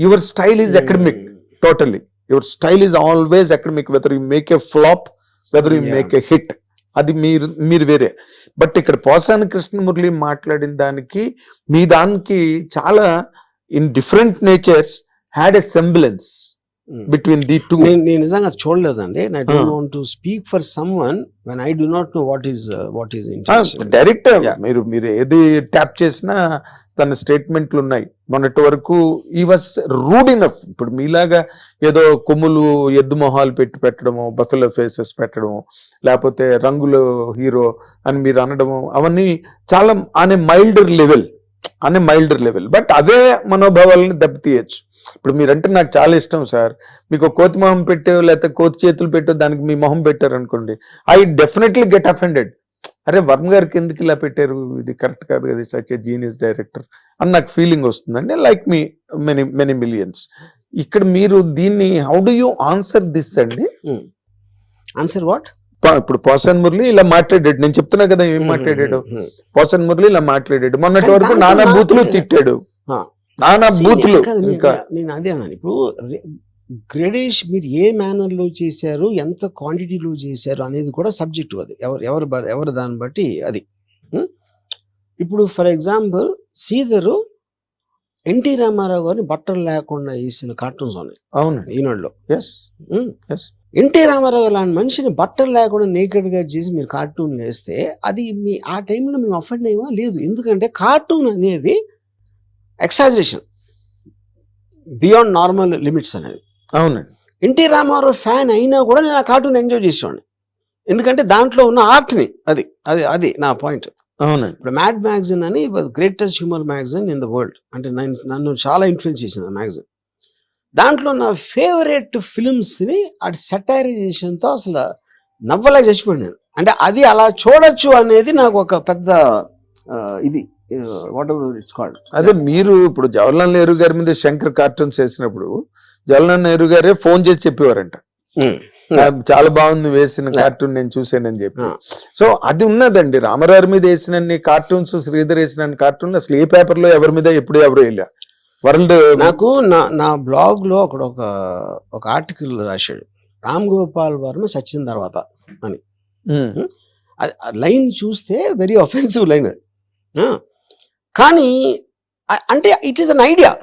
your style is academic, totally your style is always academic, whether you make a flop, whether you make a hit, అది మీరు వేరే. బట్ ఇక్కడ పోసాని కృష్ణమురళి మాట్లాడిన దానికి మీ దానికి చాలా in different natures had a semblance between the two. నేను నిజంగా చూడలేదండి. I don't want to speak for someone when I do not know what is direct మీరు ఏది ట్యాప్ చేసినా తన స్టేట్మెంట్లు ఉన్నాయి. మొన్నటి వరకు ఈ వాస్ రూడ్ ఇనఫ్. ఇప్పుడు మీలాగా ఏదో కొమ్ములు ఎద్దు మొహాలు పెట్టడము, బఫెలో ఫేసెస్ పెట్టడము, లేకపోతే రంగులు హీరో అని మీరు అనడము, అవన్నీ చాలా అనే మైల్డర్ లెవెల్. బట్ అవే మనోభావాలని దెబ్బతీయచ్చు. ఇప్పుడు మీరంటే నాకు చాలా ఇష్టం సార్, మీకు కోతి మొహం పెట్టో లేకపోతే కోతి చేతులు పెట్టో దానికి మీ మొహం పెట్టారు అనుకోండి, ఐ డెఫినెట్లీ గెట్ అఫెండెడ్. అరే వర్మ గారికి ఎందుకు ఇలా పెట్టారు, ఇది కరెక్ట్ కాదు కదా, సచ్ ఎ జీనియస్ డైరెక్టర్ అని నాకు ఫీలింగ్ వస్తుందండి. లైక్ మీ మెనీ మిలియన్స్. ఇక్కడ మీరు దీన్ని how do you answer this అండి? Answer what? ఇప్పుడు పోసాన్ మురళి ఇలా మాట్లాడాడు, నేను చెప్తున్నా కదా ఏం మాట్లాడాడు. పోసాన్ మురళి ఇలా మాట్లాడాడు, మొన్నటి వరకు నానా బూతులు తిట్టాడు, నానా బూతులు. ఇంకా నేను అదే అన్నాను. ఇప్పుడు గ్రేడేష్ మీరు ఏ మేనర్ లో చేశారు, ఎంత క్వాంటిటీలో చేశారు అనేది కూడా సబ్జెక్టు. అది ఎవరు దాన్ని బట్టి అది. ఇప్పుడు ఫర్ ఎగ్జాంపుల్ శ్రీధరు ఎన్టీ రామారావు గారిని బట్టలు లేకుండా వేసిన కార్టూన్స్ ఉన్నాయి. అవును, ఈనాడులో. ఎన్టీ రామారావు లాంటి మనిషిని బట్టలు లేకుండా నేకెడ్ గా చేసి మీరు కార్టూన్ వేస్తే అది మీ ఆ టైంలో మేము అఫెండ్ అయ్యమా? లేదు. ఎందుకంటే కార్టూన్ అనేది ఎక్సాజరేషన్ బియాండ్ నార్మల్ లిమిట్స్ అనేది. అవునండి. ఎన్టీ రామారావు ఫ్యాన్ అయినా కూడా నేను ఆ కార్టూన్ ఎంజాయ్ చేసేవాడిని, ఎందుకంటే దాంట్లో ఉన్న ఆర్ట్ని. అది నా పాయింట్. అవునండి. ఇప్పుడు మ్యాడ్ మ్యాగజైన్ అని greatest humour magazine in the world, అంటే నన్ను చాలా ఇన్ఫ్లుయెన్స్ చేసింది ఆ మ్యాగజైన్. దాంట్లో నా ఫేవరెట్ ఫిల్మ్స్ని అటు సెటైరైజేషన్తో అసలు నవ్వలేక చచ్చిపోయాను నేను. అంటే అది అలా చూడొచ్చు అనేది నాకు ఒక పెద్ద ఇది వాట్ ఎవర్ ఇట్స్ కాల్డ్. అదే మీరు ఇప్పుడు జవహర్లాల్ నెహ్రూ గారి మీద శంకర్ కార్టూన్స్ వేసినప్పుడు జవహర్లాల్ నెహ్రూ గారే ఫోన్ చేసి చెప్పేవారంట, చాలా బాగుంది వేసిన కార్టూన్ నేను చూసానని చెప్పి. సో అది ఉన్నదండి. రామారావు మీద వేసిన కార్టూన్స్, శ్రీధర్ వేసిన కార్టూన్ అసలు ఏ పేపర్ లో ఎవరి మీద ఎప్పుడు ఎవరు వెళ్ళా వరల్డ్. నాకు నా బ్లాగ్ లో అక్కడ ఒక ఆర్టికల్ రాశాడు, రామ్ గోపాల్ వర్మ చచ్చిన తర్వాత అని. లైన్ చూస్తే వెరీ అఫెన్సివ్ లైన్ అది. కానీ అంటే ఇట్ ఈస్ అన్ ఐడియా.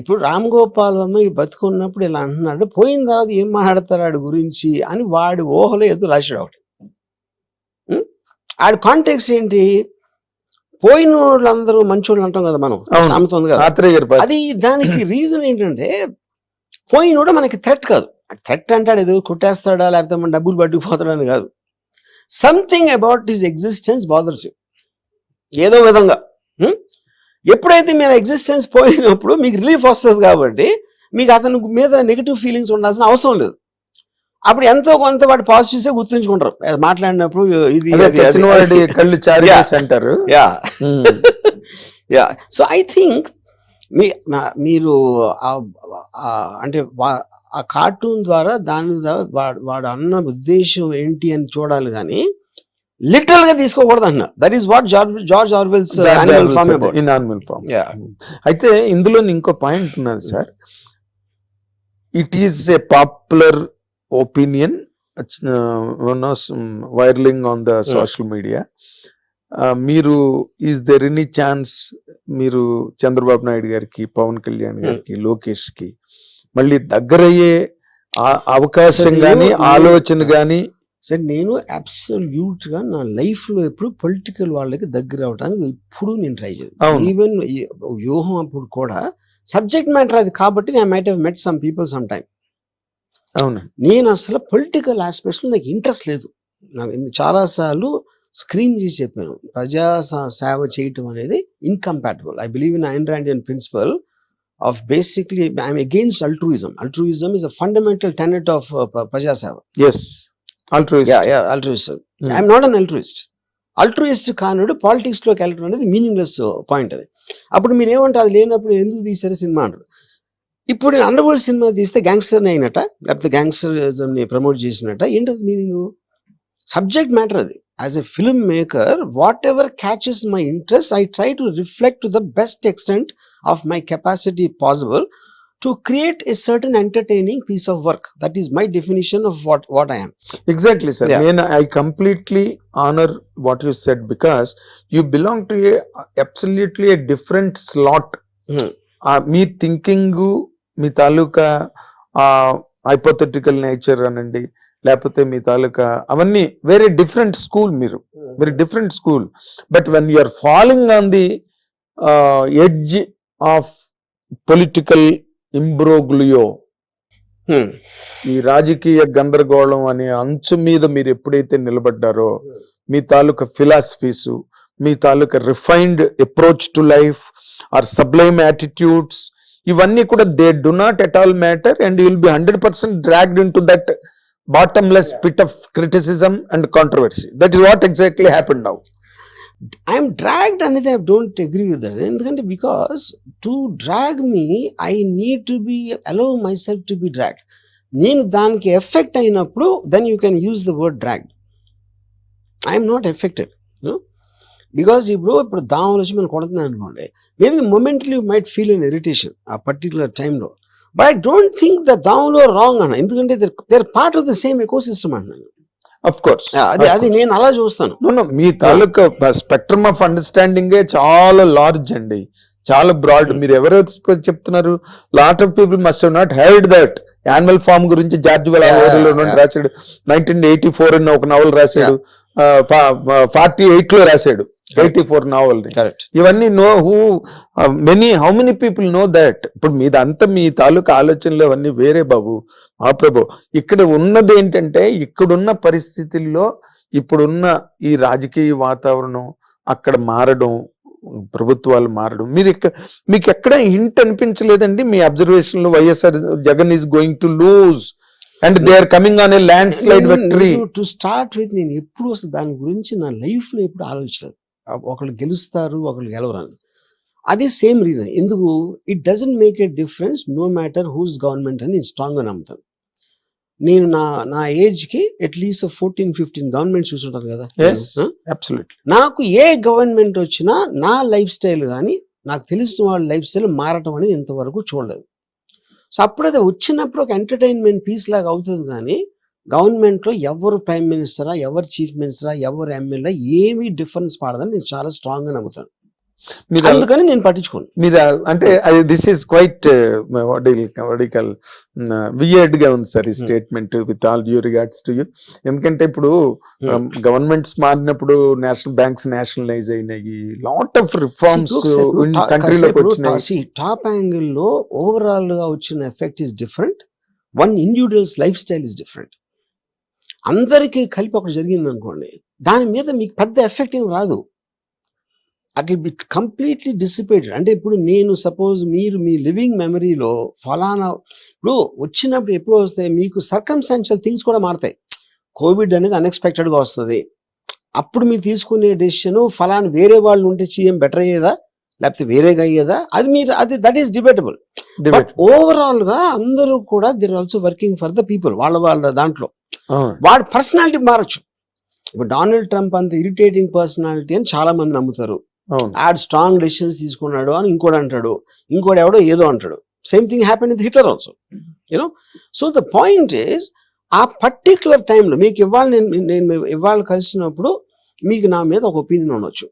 ఇప్పుడు రామ్ గోపాల్ వర్మ బతుకున్నప్పుడు ఇలా అంటున్నాడు, పోయిన తర్వాత ఏం మాట్లాడతారు ఆడి గురించి అని వాడి ఊహలో ఏదో రాశాడు ఒకటి. ఆడి కాంటెక్స్ట్ ఏంటి, పోయిన వాళ్ళందరూ మంచోళ్ళు అంటాం కదా మనం, సామెత ఉంది కదా. అది దానికి రీజన్ ఏంటంటే పోయినోడు మనకి థ్రెట్ కాదు. థ్రెట్ అంటాడు ఏదో కొట్టేస్తాడా లేకపోతే మన డబ్బులు పట్టుకుపోతాడని కాదు. Something about his existence bothers you ఏదో విధంగా. ఎప్పుడైతే మీరు ఎగ్జిస్టెన్స్ పోయినప్పుడు మీకు రిలీఫ్ వస్తుంది కాబట్టి మీకు అతని మీద నెగిటివ్ ఫీలింగ్స్ ఉండాల్సిన అవసరం లేదు. అప్పుడు ఎంతో కొంత వాటి పాజిటివ్సే గుర్తుంచుకుంటారు మాట్లాడినప్పుడు. ఇది కళ్ళు అంటారు. యా. సో ఐ థింక్ మీరు అంటే ఆ కార్టూన్ ద్వారా దాని వాడు అన్న ఉద్దేశం ఏంటి అని చూడాలి కానీ లిటరల్ గా తీసుకోకూడదు అన్న. That is what George Orwell's Animal Farm. అయితే ఇందులో ఇంకో పాయింట్ ఉన్నది sir. It is a popular opinion viralling on the social media. మీరు ఈజ్ దెర్ ఎనీ ఛాన్స్ మీరు చంద్రబాబు నాయుడు గారికి, పవన్ కళ్యాణ్ గారికి, లోకేష్ కి మళ్ళీ దగ్గరయ్యే అవకాశం గాని ఆలోచన గాని? సార్ నేను అబ్సల్యూట్ గా నా లైఫ్ లో ఎప్పుడు పొలిటికల్ వాళ్ళకి దగ్గర అవడానికి ఎప్పుడు నేను ట్రై చేయను. ఈవెన్ వ్యూహం అప్పుడు కూడా సబ్జెక్ట్ మ్యాటర్ అది కాబట్టి I might have met some people some time. అవును, నేను అసలు పొలిటికల్ ఆస్పెక్ట్స్ లో నాకు ఇంట్రెస్ట్ లేదు. నాకు చాలాసార్లు స్క్రీన్ చేసి చెప్పాను, ప్రజా సేవ చేయటం అనేది incompatible. I believe in Ayn Randian principle of basically I'm against altruism. Altruism is a fundamental tenet of ప్రజా సేవ. Yes, altruist. altruism. I'm not an altruist. అల్ట్రూయిస్ట్ కానుడు పాలిటిక్స్లోకి వెళ్ళడం అనేది మీనింగ్లెస్ పాయింట్ అది. అప్పుడు మీరు ఏమంటారు, అది లేనప్పుడు ఎందుకు తీశారు సినిమా అంటారు. ఇప్పుడు నేను అండర్ వరల్డ్ సినిమా తీస్తే గ్యాంగ్స్టర్ని అయినట్ట, లేకపోతే గ్యాంగ్స్టరిజంని ప్రమోట్ చేసినట్ట, ఏంటది మీనింగ్? సబ్జెక్ట్ మ్యాటర్ అది. As a film maker, what ever catches my interest, I try to reflect to the best extent of my capacity possible to create a certain entertaining piece of work. That is my definition of what I am. Exactly, sir. Yeah. I completely honor what you said, because you belong to absolutely a different slot. మీ thinking, మీ తాలూకా hypothetical nature అనండి, లేకపోతే మీ తాలూకా అవన్నీ very different school. మీరు very different school. But when you are following on the edge of political imbroglio, ఈ రాజకీయ గందరగోళం అనే అంచు మీద మీరు ఎప్పుడైతే నిలబడ్డారో, మీ తాలూకా ఫిలాసఫీస్, మీ తాలూకా refined approach to life or sublime attitudes, ఇవన్నీ కూడా they do not at all matter, and you will be 100% dragged in to that bottomless pit of criticism and controversy. That is what exactly happened now. I'm dragged అనేది I don't agree with that. ఎందుకంటే because to drag me, I need to be allow myself to be dragged. నేను దానికి effect అయినప్పుడు then you can use the word dragged. I am not affected, because ఇప్పుడు దావలు వచ్చి మనం కొడుతున్నాను అనుకోండి, maybe momentarily you might feel an irritation ఆ particular టైంలో, but I don't think the దావలో రాంగ్ అన్న, ఎందుకంటే they are part of the same ecosystem అన్నాను. అఫ్ కోర్స్, అది నేను అలా చూస్తాను. మీ తాలూకా స్పెక్ట్రమ్ ఆఫ్ అండర్స్టాండింగ్ చాలా లార్జ్ అండి, చాలా బ్రాడ్. మీరు ఎవరెవరు చెప్తున్నారు? Lot of people must have not heard that. Animal Farm గురించి జార్జ్ వెల్ రాశాడు, 1984 అని ఒక నవల్ రాశాడు, 48 లో రాశాడు 84 నావల్. ఇవన్నీ how many people know that? ఇప్పుడు మీదంతా మీ తాలూకా ఆలోచనలు అవన్నీ వేరే బాబు, మా ప్రభు. ఇక్కడ ఉన్నది ఏంటంటే, ఇక్కడున్న పరిస్థితుల్లో ఇప్పుడున్న ఈ రాజకీయ వాతావరణం అక్కడ మారడం, ప్రభుత్వాలు మారడం, మీకు ఎక్కడ హింట్ అనిపించలేదండి మీ అబ్జర్వేషన్ లో? YSR Jagan is going to lose and they are coming on a landslide victory. To start with, నేను ఎప్పుడు అసలు దాని గురించి నా లైఫ్ లో ఎప్పుడు ఆలోచించలేదు. ఒకళ్ళు గెలుస్తారు, ఒకళ్ళు గెలవరాని. అది సేమ్ రీజన్. ఎందుకు? It doesn't make a difference no matter whose government అని నేను స్ట్రాంగ్ గా నమ్ముతాను. నేను నా ఏజ్ కి అట్లీస్ట్ 14-15 గవర్నమెంట్ చూసుంటాను కదా. నాకు ఏ గవర్నమెంట్ వచ్చినా నా లైఫ్ స్టైల్ కానీ, నాకు తెలిసిన వాళ్ళ లైఫ్ స్టైల్ మారటం అనేది ఇంతవరకు చూడలేదు. సో అప్పుడైతే వచ్చినప్పుడు ఒక ఎంటర్టైన్మెంట్ పీస్ లాగా అవుతుంది, కానీ గవర్నమెంట్ లో ఎవరు ప్రైమ్ మినిస్టరా, ఎవరు చీఫ్ మినిస్టరా, ఎవరు ఎమ్మెల్యే, ఏమీ డిఫరెన్స్ పడదని నేను చాలా స్ట్రాంగ్ గా నమ్ముతాను. అందుకని నేను పట్టించుకోను. మీరు అంటే దిస్ ఈస్ క్వైట్ వియర్డ్ గా ఉంది సార్ ఈ statement, with all due regards to you. ఎందుకంటే ఇప్పుడు గవర్నమెంట్స్ మారినప్పుడు నేషనల్ బ్యాంక్స్ నేషనలైజ్ అయినాయి, లాట్ ఆఫ్ రిఫార్మ్స్ కంట్రీలోకి వచ్చినాయి. టాప్ యాంగిల్ లో ఓవరాల్ గా వచ్చిన effect is different, one individuals life style is different. అందరికీ కలిపి ఒకటి జరిగింది అనుకోండి, దాని మీద మీకు పెద్ద ఎఫెక్ట్ ఏం రాదు. At will be completely dissipated. అంటే ఇప్పుడు నేను సపోజ్ మీరు మీ లివింగ్ మెమరీలో ఫలానా, ఇప్పుడు వచ్చినప్పుడు ఎప్పుడు వస్తాయి మీకు సర్కమ్స్టాన్షియల్ థింగ్స్ కూడా మారుతాయి. కోవిడ్ అనేది అన్ఎక్స్పెక్టెడ్గా వస్తుంది, అప్పుడు మీరు తీసుకునే డెసిషన్ ఫలానా వేరే వాళ్ళు ఉంటే సీఎం బెటర్ అయ్యేదా లేకపోతే వేరేగా అయ్యేదా, అది that is debatable. But overall గా అందరూ కూడా they are also working for the people. వాళ్ళ దాంట్లో వాడి పర్సనాలిటీ మారచ్చు. ఇప్పుడు డొనాల్డ్ ట్రంప్ అంత ఇరిటేటింగ్ పర్సనాలిటీ అని చాలా మంది నమ్ముతారు. ఆడ్ స్ట్రాంగ్ డెసిషన్స్ తీసుకున్నాడు అని ఇంకోటి అంటాడు, ఇంకోటి ఎవడో ఏదో అంటాడు. Same thing happen with Hitler also, you know. So the point is, ఆ పర్టికులర్ టైంలో మీకు నేను ఇవాళ కలిసినప్పుడు మీకు నా మీద ఒక ఒపీనియన్ ఉండొచ్చు.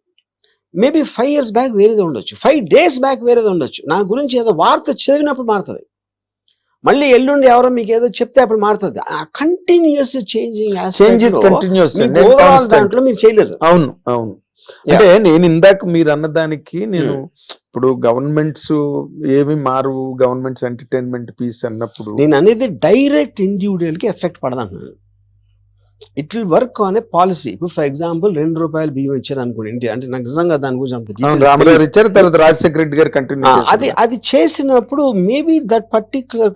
మేబీ 5 years బ్యాక్ వేరేది ఉండొచ్చు, 5 days బ్యాక్ వేరేది ఉండొచ్చు. నా గురించి ఏదో వార్త చదివినప్పుడు మారుతుంది, మళ్ళీ ఎల్లుండి ఎవరో మీకు ఏదో చెప్తే అప్పుడు మారుతుంది. ఆ కంటిన్యూస్ చేంజింగ్ దాంట్లో మీరు చేయలేరు. అవును అవును. అంటే నేను ఇందాక మీరు అన్నదానికి నేను ఇప్పుడు గవర్నమెంట్స్ ఏమి మారు, గవర్నమెంట్స్ ఎంటర్టైన్మెంట్ పీస్ అన్నప్పుడు నేను అనేది డైరెక్ట్ ఇండివిజువల్ కి ఎఫెక్ట్ పడదాను. It will work on a policy. ఇప్పుడు ఫర్ ఎగ్జాంపుల్ ₹2 బియ్యం ఇచ్చారు అనుకోండి, అంటే నాకు నిజంగా దాని గురించి అంత రామగారు ఇచ్చారు, తర్వాత రాజశేఖర రెడ్డి గారు కంటిన్యూ అది చేసినప్పుడు మేబీ దట్ పర్టికులర్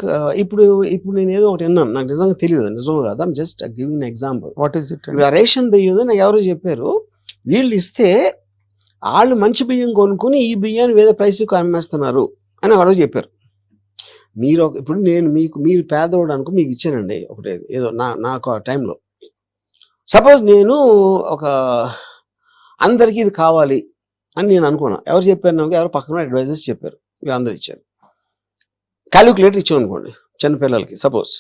ఇప్పుడు నేను ఏదో ఒకటి విన్నాను, నాకు నిజంగా తెలియదు నిజం కాదు, just giving example. What is it? Ration బియ్యం నాకు ఎవరో చెప్పారు, వీళ్ళు ఇస్తే వాళ్ళు మంచి బియ్యం కొనుక్కుని ఈ బియ్యాన్ని వేరే ప్రైస్కి అమ్మేస్తున్నారు అని ఒకరోజు చెప్పారు. ఇప్పుడు నేను మీరు పేదవాడు అనుకో మీకు ఇచ్చానండి ఒకటే ఏదో నాకు ఆ టైంలో. సపోజ్ నేను ఒక అందరికీ ఇది కావాలి అని నేను అనుకున్నా. ఎవరు చెప్పారు నాకు? ఎవరు పక్కన అడ్వైజర్స్ చెప్పారు. వీళ్ళందరూ ఇచ్చారు. క్యాలిక్యులేటర్ ఇచ్చాం అనుకోండి చిన్నపిల్లలకి. సపోజ్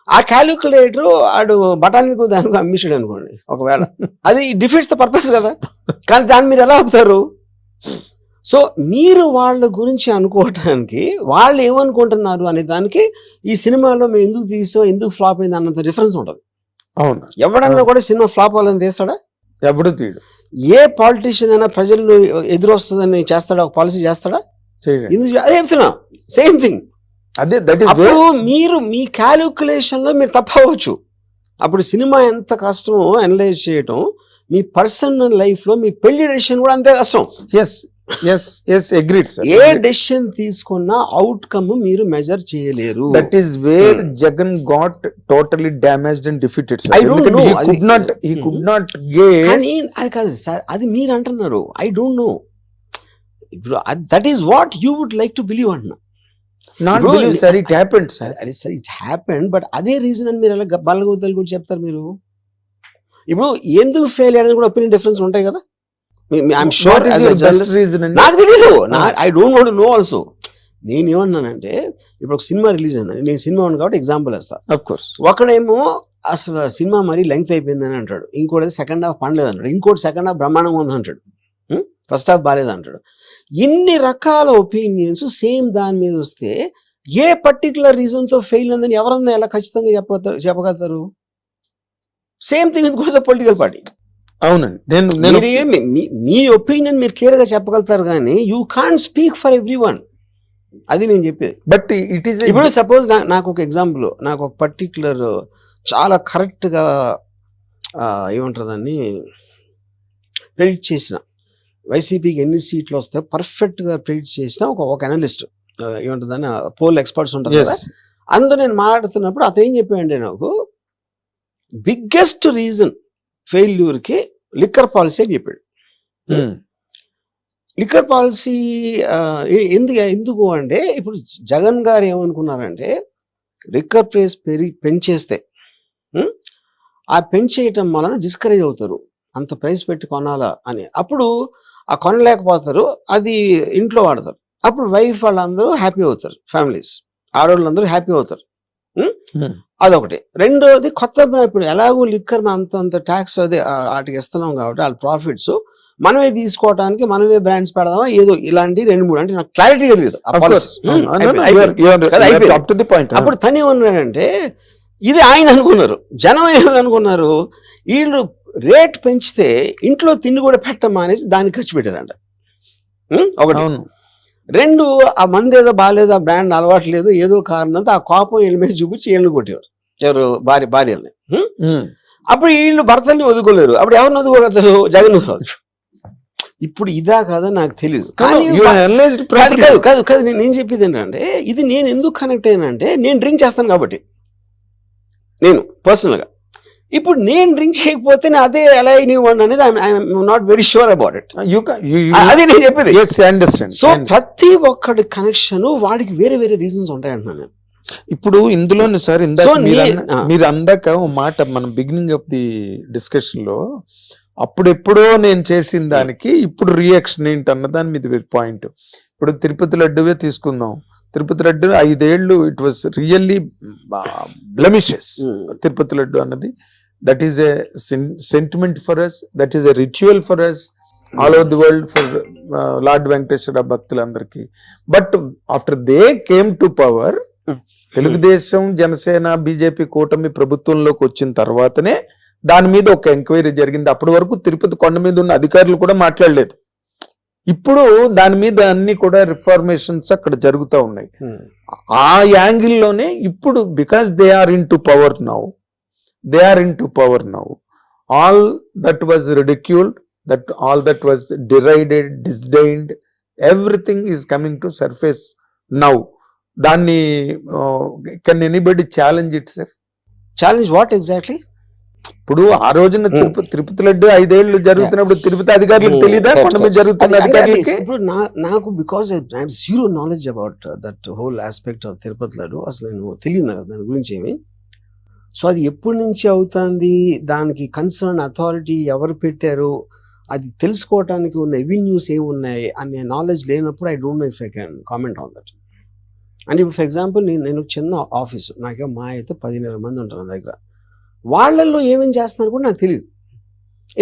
ఆ క్యాలిక్యులేటర్ ఆడు బఠానీకు దానికి అమ్మించాడు అనుకోండి ఒకవేళ, అది డిఫీట్స్ ద పర్పస్ కదా. కానీ దాన్ని మీరు ఎలా ఆపుతారు? సో మీరు వాళ్ళ గురించి అనుకోవటానికి వాళ్ళు ఏమనుకుంటున్నారు అనే దానికి ఈ సినిమాలో మేము ఎందుకు తీసాం, ఎందుకు ఫ్లాప్ అయింది అన్నంత డిఫరెన్స్ ఉంటుంది. అవును. ఎవడన్నా కూడా సినిమా ఫ్లాప్ అవ్వాలని తీస్తాడా? ఎవడు తీయడు. ఏ పాలిటీషియన్ అయినా ప్రజలు ఎదురొస్తుందని చేస్తాడా? ఒక పాలసీ చేస్తాడా? ఎందుకు? అదే చెప్తున్నా, సేమ్ థింగ్. అదే అప్పుడు మీరు మీ క్యాలిక్యులేషన్ లో మీరు తప్పవచ్చు. అప్పుడు సినిమా ఎంత కష్టమో అనలైజ్ చేయటం, మీ పర్సనల్ లైఫ్ లో మీ పెళ్లి డెసిషన్ కూడా అంతే కష్టం. ఏ డెసిషన్ తీసుకున్నా అవుట్కమ్ మీరు మెజర్ చేయలేరు. That is where Jagan got totally damaged and defeated. I don't know. He could not get. కానీ అది కాదు సార్, అది మీరు అంటున్నారు. I don't know. ఇప్పుడు that is what you would like to believe అంటున్నా. Not believe, sir, it happened, sir. అది సరే, ఇట్ హ్యాపెండ్. బట్ అదే రీజన్ అని మీరు ఎలా బలగొద్దలు కూడా చెప్తారు మీరు? ఇప్పుడు ఎందుకు ఫెయిల్ అయ్యారని కూడా ఒపీనియన్ డిఫరెన్స్ ఉంటాయి కదా. ఐఎమ్ షూర్ నాకు తెలీదు. I don't want to know also. నేను ఏమన్నానంటే, ఇప్పుడు ఒక సినిమా రిలీజ్ అయిందని, నేను సినిమా ఉంది కాబట్టి ఎగ్జాంపుల్ వేస్తాను. Of course. ఒకడేమో అసలు సినిమా మరీ లెంగ్త్ అయిపోయిందని అంటాడు, ఇంకోటి సెకండ్ హాఫ్ పండలేదు అంటాడు, ఇంకోటి సెకండ్ హాఫ్ బ్రహ్మాండంగా ఉంది అంటాడు, ఫస్ట్ హాఫ్ బాగాలేదు అంటాడు. ఇన్ని రకాల ఒపీనియన్స్ సేమ్ దాని మీద వస్తే ఏ పర్టికులర్ రీజన్ తో ఫెయిల్ అయిందని ఎవరన్నా ఎలా ఖచ్చితంగా చెప్పగలుగుతారు? Same thing with political party. అవునండి. మీ ఒపీనియన్ మీరు క్లియర్ గా చెప్పగలుగుతారు, కానీ you can't speak for every one. అది నేను చెప్పేది. బట్ ఇట్ ఈస్ ఇప్పుడు సపోజ్ నాకు ఒక ఎగ్జాంపుల్, నాకు ఒక పర్టికులర్ చాలా కరెక్ట్ గా ఏమంటారు దాన్ని ప్రెడిక్ట్ చేసిన, వైసీపీకి ఎన్ని సీట్లు వస్తాయో పర్ఫెక్ట్ గా ప్రెడిక్ట్ చేసిన ఒక అనలిస్ట్, ఏమంటుంది దాన్ని పోల్ ఎక్స్పర్ట్స్ ఉంటారు కదా, అందులో నేను మాట్లాడుతున్నప్పుడు అతను ఏం చెప్పాడంటే, నాకు బిగ్గెస్ట్ రీజన్ ఫెయిల్యూర్ కి లిక్కర్ పాలసీ అని చెప్పాడు. లిక్కర్ పాలసీ ఎందుకు అంటే, ఇప్పుడు జగన్ గారు ఏమనుకున్నారంటే, లిక్కర్ ప్రైస్ పెంచేస్తే ఆ పెంచేయటం వలన డిస్కరేజ్ అవుతారు, అంత ప్రైస్ పెట్టి కొనాలా అని. అప్పుడు ఆ కొనలేకపోతారు, అది ఇంట్లో వాడతారు. అప్పుడు వైఫ్ వాళ్ళందరూ హ్యాపీ అవుతారు, ఫ్యామిలీస్ ఆడవాళ్ళందరూ హ్యాపీ అవుతారు. అదొకటి. రెండోది, కొత్త ఇప్పుడు ఎలాగో లిక్కర్ అంత ట్యాక్స్ అదే వాటికి ఇస్తున్నాం కాబట్టి వాళ్ళ ప్రాఫిట్స్ మనమే తీసుకోవడానికి మనమే బ్రాండ్స్ పెడదామా ఏదో ఇలాంటి 2-3 అంటే నాకు క్లారిటీగా తెలియదు. అప్పుడు తను ఏమన్నాడంటే, ఇది ఆయన అనుకున్నారు, జనం ఏమనుకున్నారు, వీళ్ళు రేట్ పెంచితే ఇంట్లో తిండి కూడా పెట్టమా అనేసి దానికి ఖర్చు పెట్టారంట. ఒకటి. రెండు, ఆ మంది ఏదో బాగాలేదు, ఆ బ్రాండ్ అలవాటు లేదు, ఏదో కారణంతో ఆ కోపం వీళ్ళ మీద చూపించి వీళ్ళని కొట్టేవారు, ఎవరు భార్యల్ని. అప్పుడు వీళ్ళు భర్తల్ని వదుకోలేరు, అప్పుడు ఎవరిని వదుకోగలుగుతారు? జగన్ వదుకోవచ్చు. ఇప్పుడు ఇదా కాదా నాకు తెలియదు. కాదు నేను చెప్పేది ఏంటంటే, ఇది నేను ఎందుకు కనెక్ట్ అయ్యానంటే, నేను డ్రింక్ చేస్తాను కాబట్టి, నేను పర్సనల్ గా. ఇప్పుడు నేను డ్రింక్ చేయకపోతే అదే ఎలా అయినవ్వండి అనేది I'm not very sure about it. అదే నేను చెప్పేది. సో ప్రతి ఒక్కడి కనెక్షన్ వాడికి వేరే వేరే రీజన్స్ ఉంటాయంటున్నాను నేను. ఇప్పుడు ఇందులో సార్ మీరు అందాక ఓ మాట మనం బిగినింగ్ ఆఫ్ ది డిస్కషన్ లో, అప్పుడెప్పుడో నేను చేసిన దానికి ఇప్పుడు రియాక్షన్ ఏంటి అన్న దాని మీద పాయింట్. ఇప్పుడు తిరుపతి లడ్డువే తీసుకుందాం. తిరుపతి లడ్డు 5 ఏళ్ళు it was really blemishes. Tirupati laddu అన్నది that is a sentiment for us, that is a ritual for us all over the world, for Lord Venkateswara భక్తులందరికీ. But after they came to power, Telugu Desam Janasena BJP కూటమి ప్రభుత్వంలోకి వచ్చిన తర్వాతనే దాని మీద ఒక ఎంక్వైరీ జరిగింది. అప్పటి వరకు తిరుపతి కొండ మీద ఉన్న అధికారులు కూడా మాట్లాడలేదు. ఇప్పుడు దాని మీద అన్ని కూడా రిఫార్మేషన్స్ అక్కడ జరుగుతూ ఉన్నాయి. ఆ యాంగిల్లోనే ఇప్పుడు because they are into power now, all that was ridiculed, that all that was derided, disdained, everything is coming to surface now. దాన్ని can anybody challenge it sir? Challenge what exactly? ఇప్పుడు ఆ రోజున తిరుపతి లడ్డు 5 ఏళ్ళు జరుగుతున్నప్పుడు తిరుపతి అధికారులకు తెలియదా కొండ మీద జరుగుతున్న అధికారులకి? ఇప్పుడు నాకు because I have zero knowledge about that whole aspect of Tirupati laddu, అసలు నేను తెలియదు నాకు దాని గురించి ఏమి. సో అది ఎప్పటి నుంచి అవుతుంది, దానికి కన్సర్న్ అథారిటీ ఎవరు పెట్టారు, అది తెలుసుకోవటానికి ఉన్న ఎవెన్యూస్ ఏమి ఉన్నాయి అనే నాలెడ్జ్ లేనప్పుడు I don't no if I can comment on that. అంటే ఇప్పుడు ఫర్ ఎగ్జాంపుల్ నేను చిన్న ఆఫీసు, నాకే మా అయితే 10,000 మంది ఉంటారు నా దగ్గర, వాళ్ళల్లో ఏమేమి చేస్తున్నారు కూడా నాకు తెలియదు.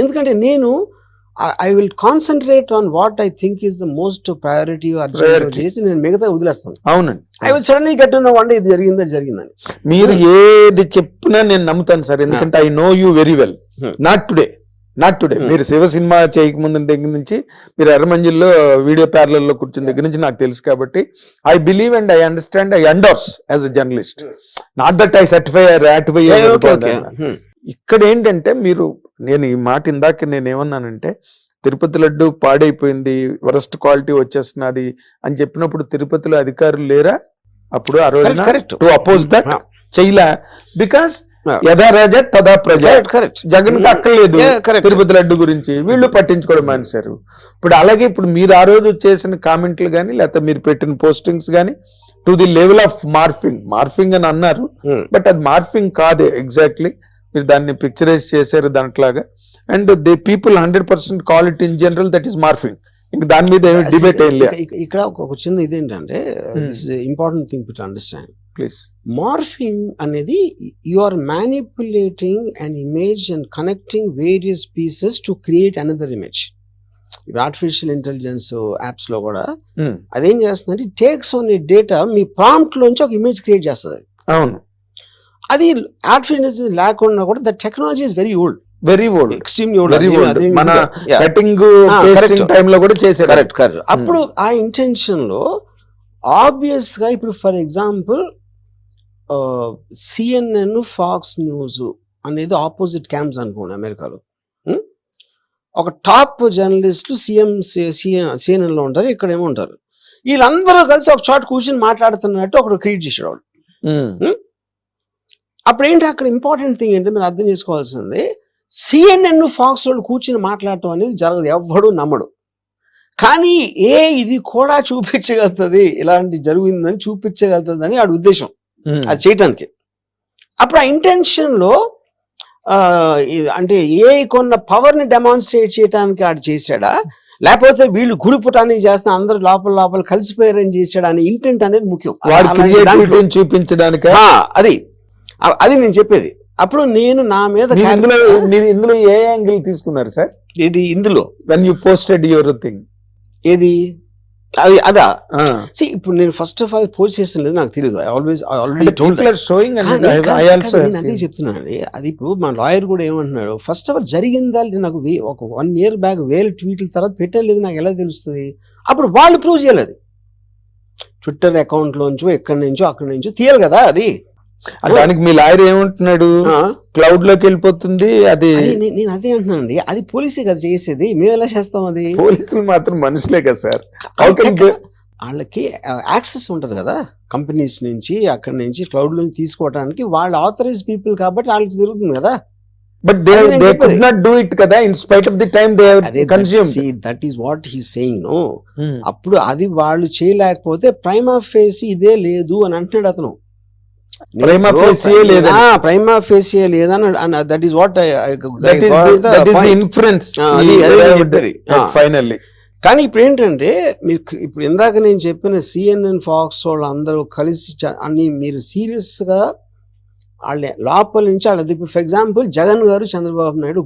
ఎందుకంటే నేను I will concentrate on what I think is the most priority చేసి నేను మిగతా వదిలేస్తాను. అవునండి. I will suddenly get to know one day ఇది జరిగిందని. మీరు ఏది చెప్పినా నేను నమ్ముతాను సార్, ఎందుకంటే I know you very well. Not today. మీరు శివ సినిమా చేయకముందు దగ్గర నుంచి, మీరు ఎర్రమంజిల్లో వీడియో ప్యారలల్లో కూర్చున్న దగ్గర నుంచి నాకు తెలుసు కాబట్టి I believe and I understand, I endorse as a journalist. Not that I certify ratify. ఇక్కడ ఏంటంటే నేను ఈ మాట ఇందాక నేను ఏమన్నానంటే, తిరుపతి లడ్డు పాడైపోయింది, వరస్ట్ క్వాలిటీ వచ్చేస్తున్నది అని చెప్పినప్పుడు తిరుపతిలో అధికారులు లేరా అప్పుడు ఆ రోజున టు అపోజ్ దట్? చెయ్యలా. బికాస్ యథా రాజా తదా ప్రజ. జగన్ అక్కర్లేదు తిరుపతి లడ్డు గురించి, వీళ్ళు పట్టించుకోవడం మానేశారు. ఇప్పుడు అలాగే ఇప్పుడు మీరు ఆ రోజు చేసిన కామెంట్లు కానీ లేకపోతే మీరు పెట్టిన పోస్టింగ్స్ కానీ to the level of morphing అని అన్నారు, బట్ అది మార్ఫింగ్ కాదే ఎగ్జాక్ట్లీ. మీరు దాన్ని పిక్చరైజ్ చేశారు దాంట్లాగా, and the people 100% call it in general that is morphing. ఇంకా దాని మీద ఏమి డిబేట్ ఏం లేదు. ఇక్కడ ఒక చిన్న ఇదేంటంటే, important thing to understand. Please. Morphing అనేది you are manipulating an image and connecting various pieces to create another image. Artificial intelligence apps లో కూడా అదేం చేస్తుందంటే, టేక్స్ ఆన్ ఏ డేటా, మీ ప్రాంప్ట్ లోంచి ఒక ఇమేజ్ క్రియేట్ చేస్తుంది. అవును. అది ఆర్టిఫిషియల్ లేకుండా కూడా the technology is very old, extremely old. మన కటింగ్ పేస్టింగ్ టైం లో కూడా చేశారు. కరెక్ట్. అప్పుడు ఆ ఇంటెన్షన్ లో ఆబ్వియస్ గా, ఇప్పుడు for example CNN, Fox News అనేది ఆపోజిట్ క్యాంప్స్ అనుకోండి అమెరికాలో. ఒక టాప్ జర్నలిస్టులు CNN లో ఉంటారు, ఇక్కడ ఏమో ఉంటారు. వీళ్ళందరూ కలిసి ఒక చోట కూర్చొని మాట్లాడుతున్నట్టు ఒకడు క్రియేట్ చేసాడు వాళ్ళు. అప్పుడు ఏంటి, అక్కడ ఇంపార్టెంట్ థింగ్ ఏంటంటే మీరు అర్థం చేసుకోవాల్సింది, CNN, ఫాక్స్ వాళ్ళు కూర్చొని మాట్లాడటం అనేది జరగదు, ఎవ్వడు నమ్మడు. కానీ ఇది కూడా చూపించగలుగుతుంది, ఇలాంటి జరిగిందని చూపించగలుగుతుంది అని వాడి ఉద్దేశం అది చేయటానికి. అప్పుడు ఆ ఇంటెన్షన్ లో అంటే కొన్న పవర్ ని డెమాన్స్ట్రేట్ చేయడానికి ఆడు చేశాడా, లేకపోతే వీళ్ళు గుడిపుటాన్ని చేస్తున్న అందరు లోపల కలిసిపోయారని చేశాడా అనే ఇంటెంట్ అనేది ముఖ్యం. చూపించడానికి అది నేను చెప్పేది. అప్పుడు నేను నా మీద ఇందులో ఏ యాంగిల్ తీసుకున్నారు సార్? ఇది ఇందులో when you posted your thing అదా ఇప్పుడు నేను ఫస్ట్ ఆఫ్ ఆల్ పోస్ట్ చేసిన లేదు, నాకు తెలియదు. అదే చెప్తున్నానండి. అది ఇప్పుడు మా లాయర్ కూడా ఏమంటున్నాడు, ఫస్ట్ ఆఫ్ ఆల్ జరిగిందా నాకు ఒక 1 year బ్యాక్ 1000 ట్వీట్ల తర్వాత పెట్టలేదు, నాకు ఎలా తెలుస్తుంది? అప్పుడు వాళ్ళు ప్రూవ్ చేయలేదు. ట్విట్టర్ అకౌంట్ లోంచో ఎక్కడి నుంచో అక్కడి నుంచో తీయాలి కదా. అది దానికి మీ లాయర్ ఏమంటున్నాడు, క్లౌడ్ లోకి వెళ్ళిపోతుంది అది. నేను అదే అంటున్నానండి, అది పోలీసే కదా చేసేది, మేము ఎలా చేస్తాం? అది పోలీసులు మాత్రం మనుషులే కదా సార్. వాళ్ళకి యాక్సెస్ ఉంటది కదా కంపెనీస్ నుంచి, అక్కడి నుంచి క్లౌడ్ నుంచి తీసుకోవడానికి. వాళ్ళు ఆథరైజ్ పీపుల్ కాబట్టి వాళ్ళకి జరుగుతుంది కదా. But they could not do it kada in spite of the time they have consumed. See, that is what he's saying, no. అప్పుడు అది వాళ్ళు చేయలేకపోతే ప్రైమా ఫేసి ఇదే లేదు అని అంటున్నాడు అతను. ప్రైమా ఫేసియే లేదని that is what that is the inference finally. కానీ ఇప్పుడు ఏంటంటే, మీరు ఇప్పుడు ఇందాక నేను చెప్పిన CNN, ఫాక్స్ వాళ్ళు అందరూ కలిసి అన్ని మీరు సీరియస్ గా వాళ్ళ లోపల నుంచి వాళ్ళ, ఫర్ ఎగ్జాంపుల్ జగన్ గారు, చంద్రబాబు నాయుడు